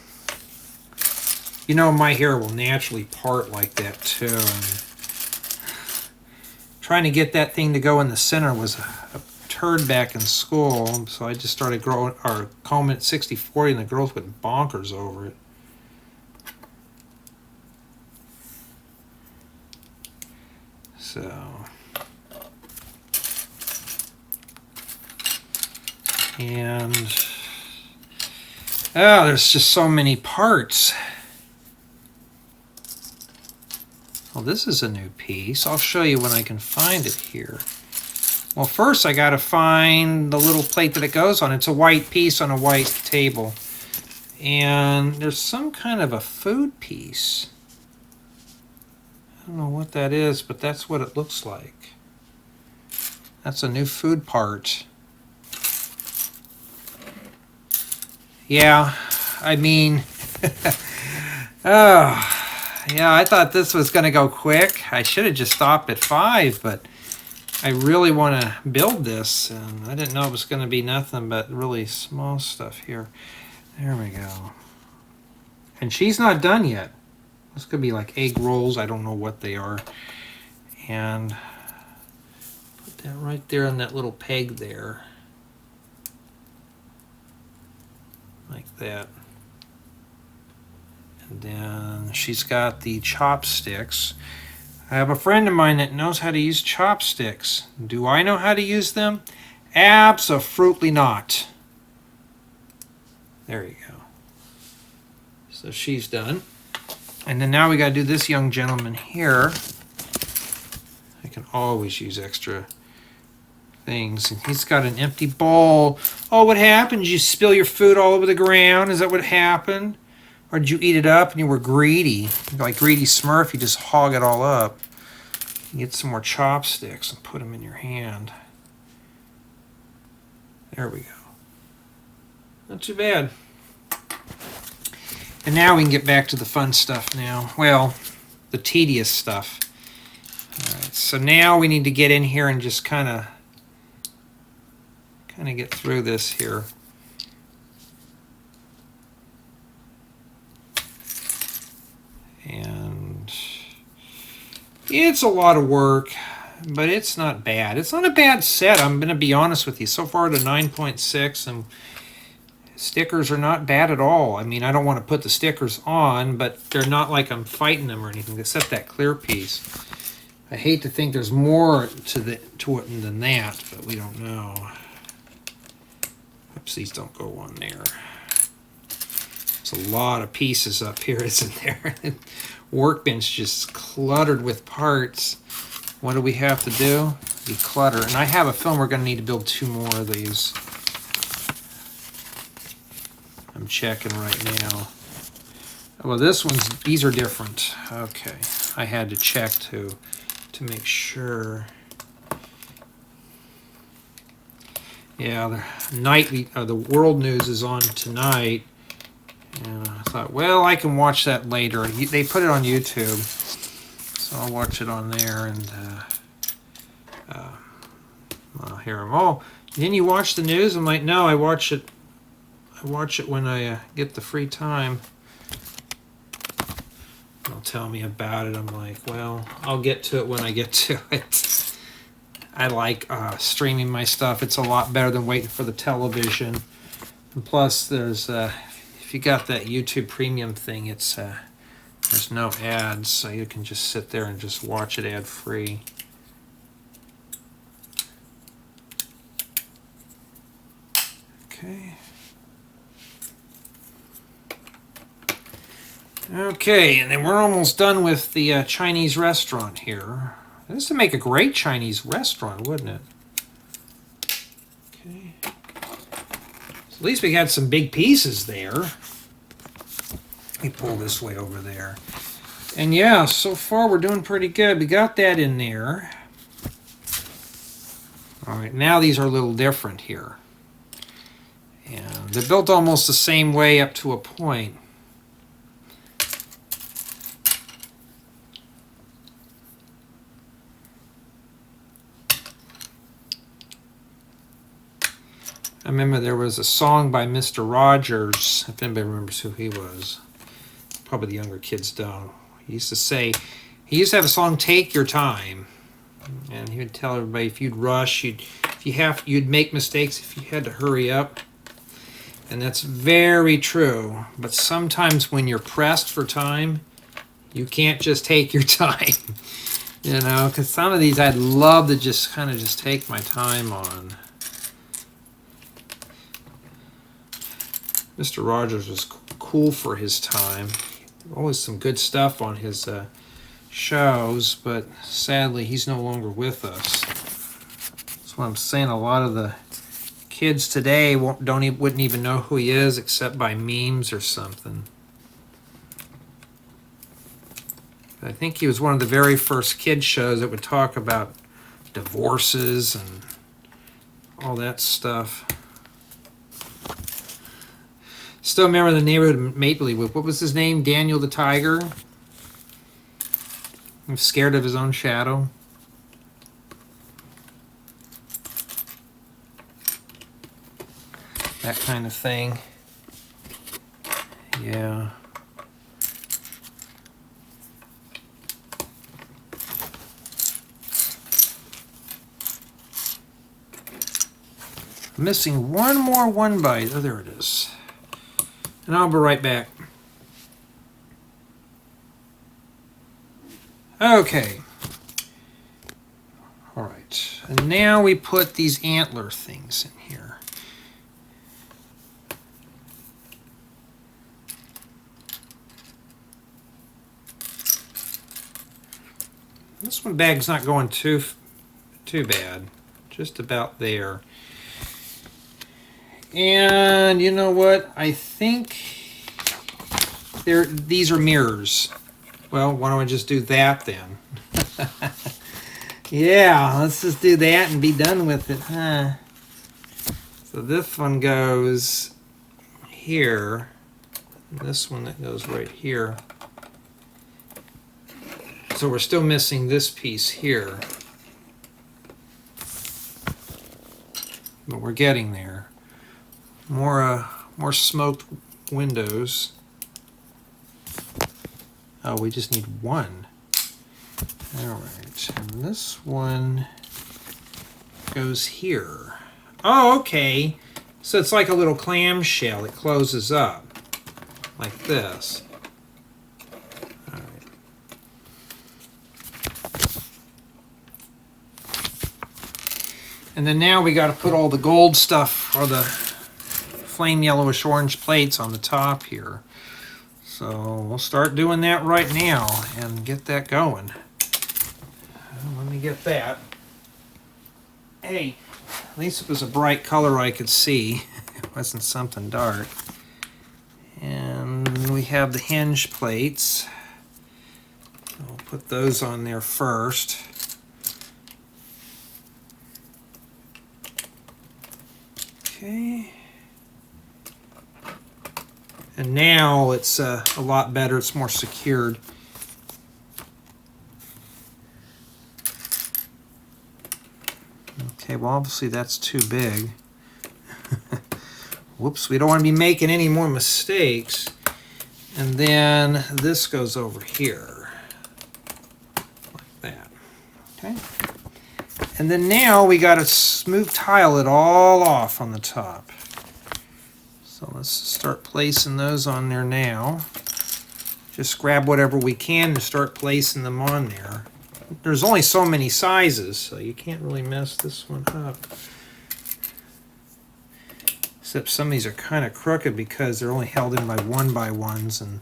Speaker 1: You know, my hair will naturally part like that too. And trying to get that thing to go in the center was a turd back in school, so I just started growing or combing it 60-40, and the girls went bonkers over it. So and oh, there's just so many parts. Well, this is a new piece. I'll show you when I can find it here. Well, first I got to find the little plate that it goes on. It's a white piece on a white table. And there's some kind of a food piece. I don't know what that is, but that's what it looks like. That's a new food part. Yeah, I mean... oh... Yeah, I thought this was going to go quick. I should have just stopped at 5, but I really want to build this, and I didn't know it was going to be nothing but really small stuff here. There we go. And she's not done yet. This could be like egg rolls. I don't know what they are. And put that right there on that little peg there. Like that. And then she's got the chopsticks. I have a friend of mine that knows how to use chopsticks. Do I know how to use them? Abso-fruitly not. There you go. So she's done. And then now we got to do this young gentleman here. I can always use extra things. And he's got an empty bowl. Oh, what happened? Did you spill your food all over the ground? Is that what happened? Or did you eat it up and you were greedy? Like greedy Smurf, you just hog it all up. You get some more chopsticks and put them in your hand. There we go. Not too bad. And now we can get back to the fun stuff now. Well, the tedious stuff. All right, so now we need to get in here and just kind of get through this here. And it's a lot of work, but it's not bad. It's not a bad set. I'm going to be honest with you. So far to 9.6, and stickers are not bad at all. I mean, I don't want to put the stickers on, but they're not like I'm fighting them or anything, except that clear piece. I hate to think there's more to it than that, but we don't know. Oops, these don't go on there. There's a lot of pieces up here, isn't there? Workbench just cluttered with parts. What do we have to do? Declutter. And I have a feeling we're going to need to build 2 more of these. I'm checking right now. Well, these are different. Okay, I had to check to make sure. Yeah, the world news is on tonight, and I thought, well, I can watch that later. They put it on YouTube, so I'll watch it on there. And here I'm. Oh, didn't you watch the news? I'm like, no, I watch it. I watch it when I get the free time. They'll tell me about it. I'm like, well, I'll get to it when I get to it. I like streaming my stuff. It's a lot better than waiting for the television. And plus, there's if you got that YouTube Premium thing, it's there's no ads, so you can just sit there and just watch it ad-free. Okay. Okay, and then we're almost done with the Chinese restaurant here. This would make a great Chinese restaurant, wouldn't it? Okay. So at least we got some big pieces there. Let me pull this way over there. And yeah, so far we're doing pretty good. We got that in there. All right, now these are a little different here. And they're built almost the same way up to a point. I remember there was a song by Mr. Rogers, if anybody remembers who he was. Probably the younger kids don't. He used to have a song, Take Your Time. And he would tell everybody if you'd rush, you'd make mistakes if you had to hurry up. And that's very true. But sometimes when you're pressed for time, you can't just take your time. You know, because some of these I'd love to just kind of just take my time on. Mr. Rogers was cool for his time. Always some good stuff on his shows, but sadly he's no longer with us. That's what I'm saying. A lot of the kids today wouldn't even know who he is except by memes or something. I think he was one of the very first kid shows that would talk about divorces and all that stuff. Still remember the neighborhood of Mapley. What was his name? Daniel the Tiger? I'm scared of his own shadow. That kind of thing. Yeah. I'm missing one more 1x. Oh, there it is. And I'll be right back. Okay. All right. And now we put these antler things in here. This one bag's not going too bad. Just about there. And you know what? I think these are mirrors. Well, why don't I just do that then? Yeah, let's just do that and be done with it, huh? So this one goes here. And this one that goes right here. So we're still missing this piece here. But we're getting there. More smoked windows. Oh, we just need one. Alright, and this one goes here. Oh, okay. So it's like a little clamshell. It closes up like this. Alright. And then now we got to put all the gold stuff, or the flame yellowish orange plates on the top here. So we'll start doing that right now and get that going. Let me get that. Hey, at least it was a bright color I could see. It wasn't something dark. And we have the hinge plates. I'll put those on there first. Okay. And now it's a lot better. It's more secured. Okay, well obviously that's too big. Whoops, we don't want to be making any more mistakes. And then this goes over here. Like that. Okay. And then now we got to smooth tile it all off on the top. So let's start placing those on there now. Just grab whatever we can and start placing them on there. There's only so many sizes, so you can't really mess this one up. Except some of these are kind of crooked because they're only held in by 1x1s. And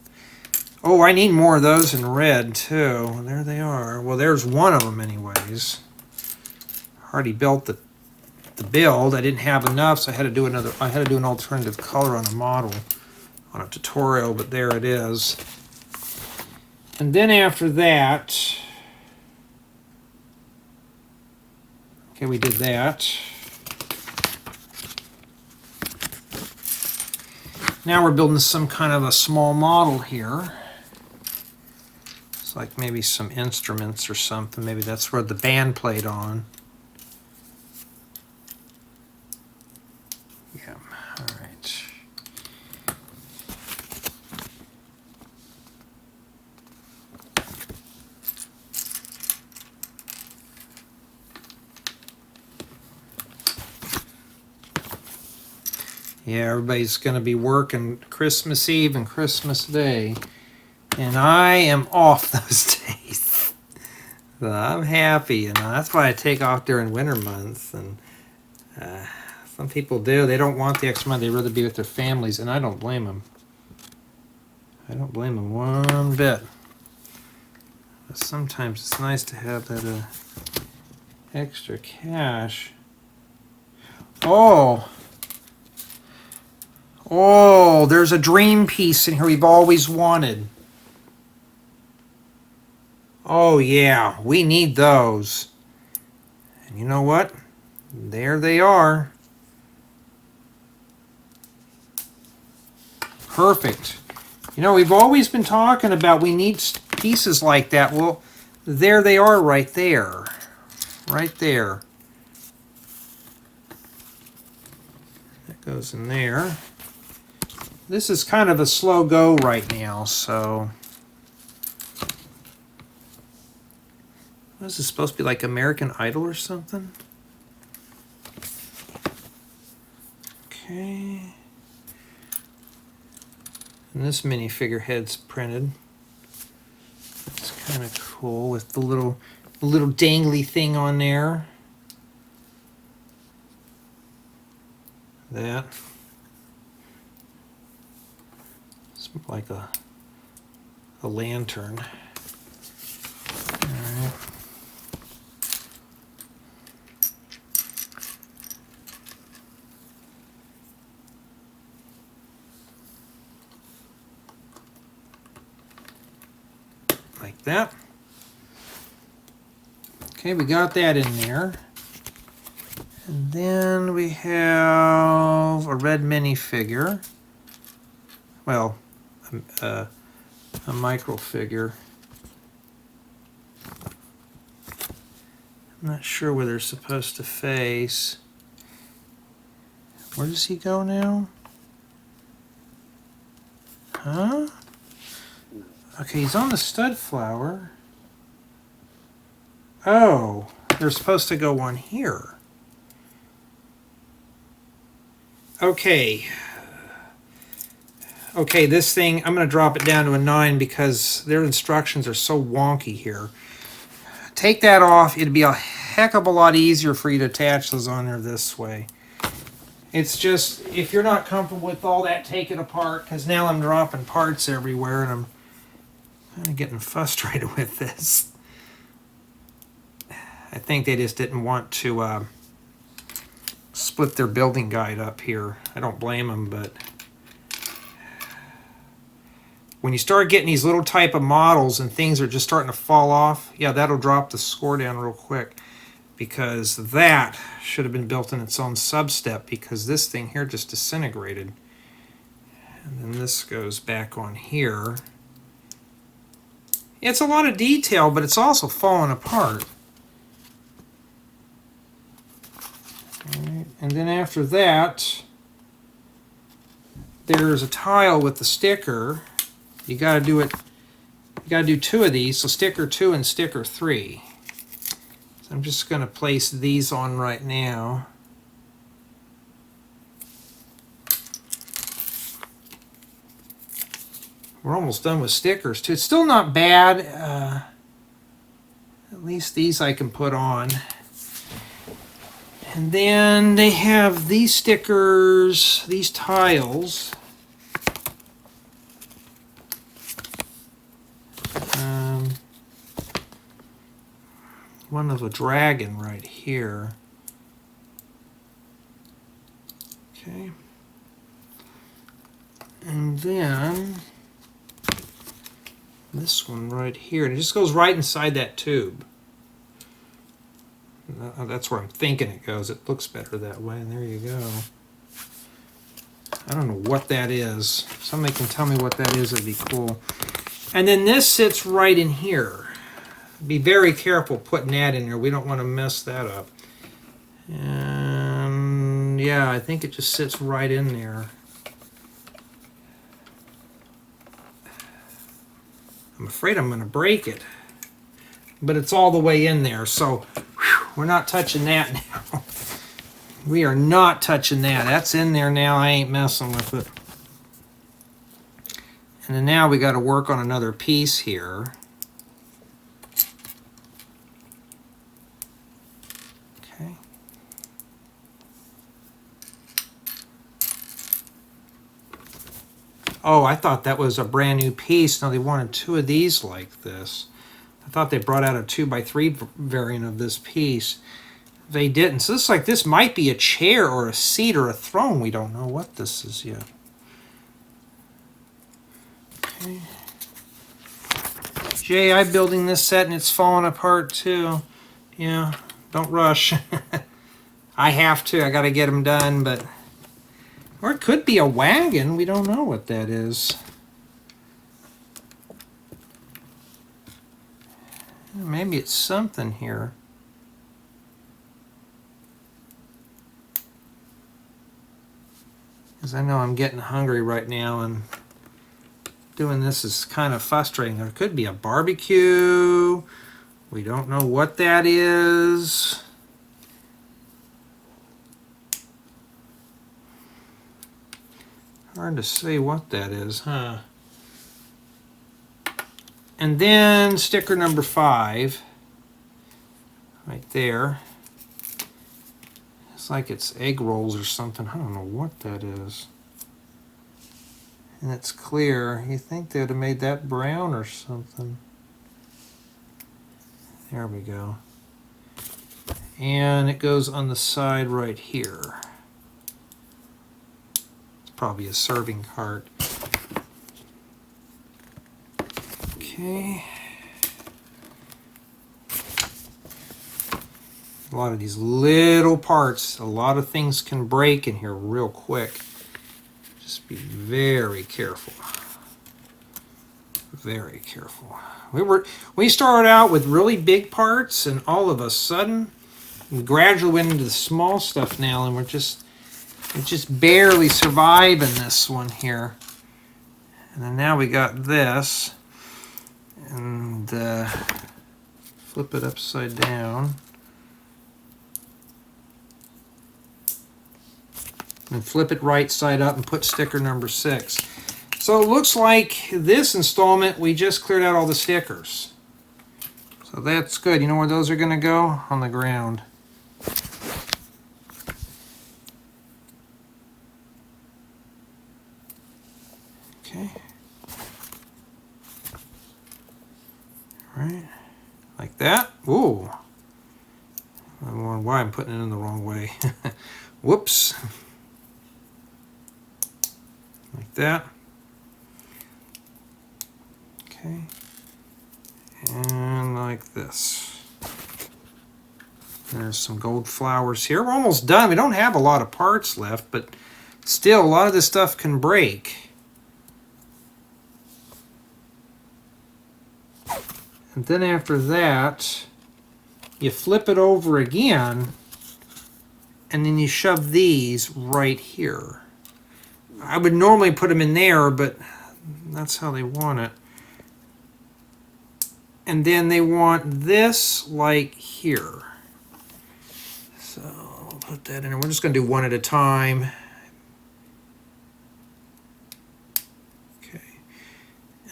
Speaker 1: oh, I need more of those in red too. There they are. Well, there's one of them anyways. Already built the build. I didn't have enough, so I had to do another. I had to do an alternative color on a model, on a tutorial. But there it is. And then after that. Okay, we did that. Now we're building some kind of a small model here. It's like maybe some instruments or something. Maybe that's where the band played on. Yeah, all right. Yeah, everybody's going to be working Christmas Eve and Christmas Day. And I am off those days. So I'm happy, you know. That's why I take off during winter months. And some people do. They don't want the extra money. They'd rather be with their families. And I don't blame them. I don't blame them one bit. But sometimes it's nice to have that extra cash. Oh, there's a dream piece in here we've always wanted. Oh yeah, we need those. And you know what? There they are. Perfect. You know, we've always been talking about we need pieces like that. Well, there they are right there. Right there. That goes in there. This is kind of a slow go right now, so... What is this supposed to be, like American Idol or something? Okay. And this minifigure head's printed. That's kind of cool with the little dangly thing on there. That. It's like a lantern. All right. that. Okay, we got that in there. And then we have a red minifigure. Well, a micro figure. I'm not sure where they're supposed to face. Where does he go now? Huh? Okay, he's on the stud flower. Oh, they're supposed to go on here. Okay. Okay, this thing, I'm going to drop it down to a 9 because their instructions are so wonky here. Take that off. It'd be a heck of a lot easier for you to attach those on there this way. It's just, if you're not comfortable with all that, take it apart, because now I'm dropping parts everywhere and I'm kind of getting frustrated with this. I think they just didn't want to split their building guide up here. I don't blame them, but when you start getting these little type of models and things are just starting to fall off, yeah, that'll drop the score down real quick, because that should have been built in its own sub-step, because this thing here just disintegrated. And then this goes back on here. It's a lot of detail, but it's also falling apart. Right. And then after that, there's a tile with the sticker. You got to do it. You got to do 2 of these, so sticker 2 and sticker 3. So I'm just going to place these on right now. We're almost done with stickers too. It's still not bad. At least these I can put on. And then they have these stickers, these tiles. One of a dragon right here. Okay. And then this one right here. And it just goes right inside that tube. That's where I'm thinking it goes. It looks better that way. And there you go. I don't know what that is. If somebody can tell me what that is, it'd be cool. And then this sits right in here. Be very careful putting that in there. We don't want to mess that up. And yeah, I think it just sits right in there. I'm afraid I'm going to break it. But it's all the way in there, so whew, we're not touching that now. We are not touching that. That's in there now. I ain't messing with it. And then now we got to work on another piece here. Okay. Oh, I thought that was a brand new piece. No, they wanted 2 of these like this. I thought they brought out a 2x3 variant of this piece. They didn't. So this might be a chair or a seat or a throne. We don't know what this is yet. Okay. Jay, I'm building this set and it's falling apart too. Yeah, don't rush. I have to. I got to get them done, but or it could be a wagon. We don't know what that is. Maybe it's something here. Because I know I'm getting hungry right now and doing this is kind of frustrating. There could be a barbecue. We don't know what that is. Hard to say what that is, huh? And then sticker number 5, right there. It's like it's egg rolls or something. I don't know what that is. And it's clear. You think they'd have made that brown or something. There we go. And it goes on the side right here. It's probably a serving cart. Okay. A lot of these little parts, a lot of things can break in here real quick. Just be very careful. Very careful. We started out with really big parts, and all of a sudden, we gradually went into the small stuff now, and we're just barely surviving this one here. And then now we got this, and flip it upside down. And flip it right side up and put sticker number 6. So it looks like this installment we just cleared out all the stickers. So that's good. You know where those are going to go? On the ground. Okay. All right. Like that. Ooh. I don't know why I'm putting it in the wrong way. Whoops. Like that. Okay. And like this. There's some gold flowers here. We're almost done. We don't have a lot of parts left, but still a lot of this stuff can break. And then after that, you flip it over again, and then you shove these right here. I would normally put them in there, but that's how they want it. And then they want this like here. So I'll put that in, and we're just going to do one at a time. Okay.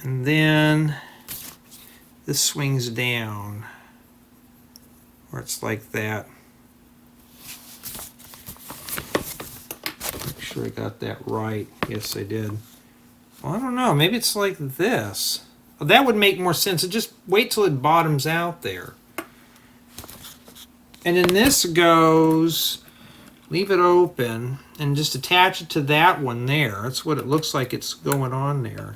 Speaker 1: And then this swings down, where it's like that. Make sure I got that right. Yes, I did. Well, I don't know. Maybe it's like this. Well, that would make more sense. Just wait till it bottoms out there. And then this goes, leave it open, and just attach it to that one there. That's what it looks like it's going on there.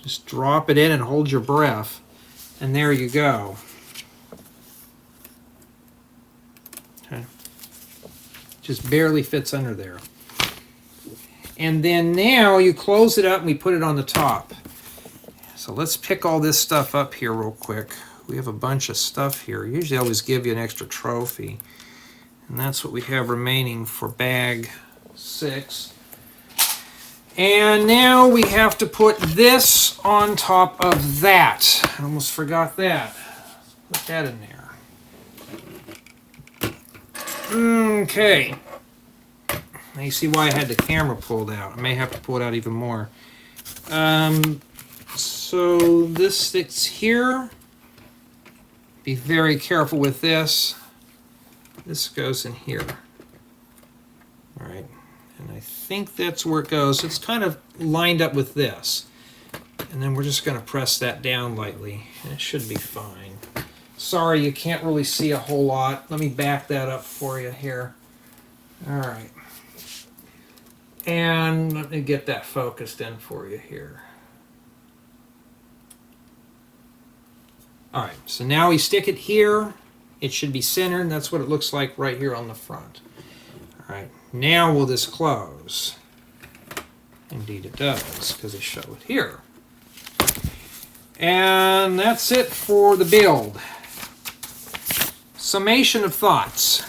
Speaker 1: Just drop it in and hold your breath. And there you go. Okay. Just barely fits under there. And then now you close it up and we put it on the top. So let's pick all this stuff up here real quick. We have a bunch of stuff here. Usually I always give you an extra trophy. And that's what we have remaining for bag 6. And now we have to put this on top of that. I almost forgot that. Put that in there. Okay. Now you see why I had the camera pulled out. I may have to pull it out even more. So this sticks here. Be very careful with this. This goes in here. All right. And I think that's where it goes. It's kind of lined up with this. And then we're just going to press that down lightly. And it should be fine. Sorry, you can't really see a whole lot. Let me back that up for you here. All right. And let me get that focused in for you here. All right, so now we stick it here. It should be centered. That's what it looks like right here on the front. All right, now will this close? Indeed it does, because I show it here. And that's it for the build. Summation of thoughts.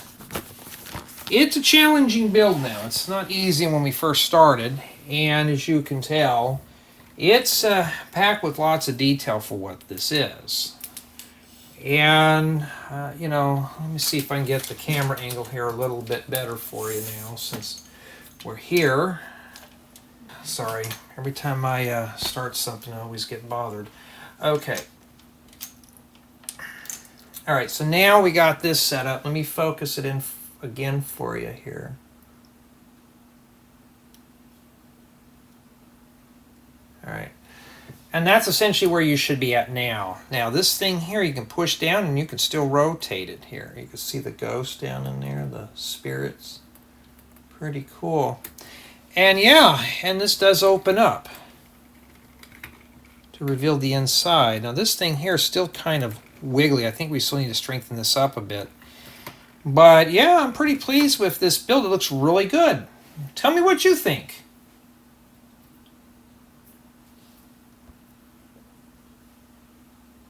Speaker 1: It's a challenging build now. It's not easy when we first started, and as you can tell, it's packed with lots of detail for what this is. And, you know, let me see if I can get the camera angle here a little bit better for you now, since we're here. Sorry, every time I start something, I always get bothered. Okay. All right, so now we got this set up. Let me focus it in again for you here. All right. And that's essentially where you should be at now. Now this thing here you can push down and you can still rotate it here. You can see the ghost down in there, the spirits. Pretty cool. And yeah, and this does open up to reveal the inside. Now this thing here is still kind of wiggly. I think we still need to strengthen this up a bit. But yeah, I'm pretty pleased with this build. It looks really good. Tell me what you think.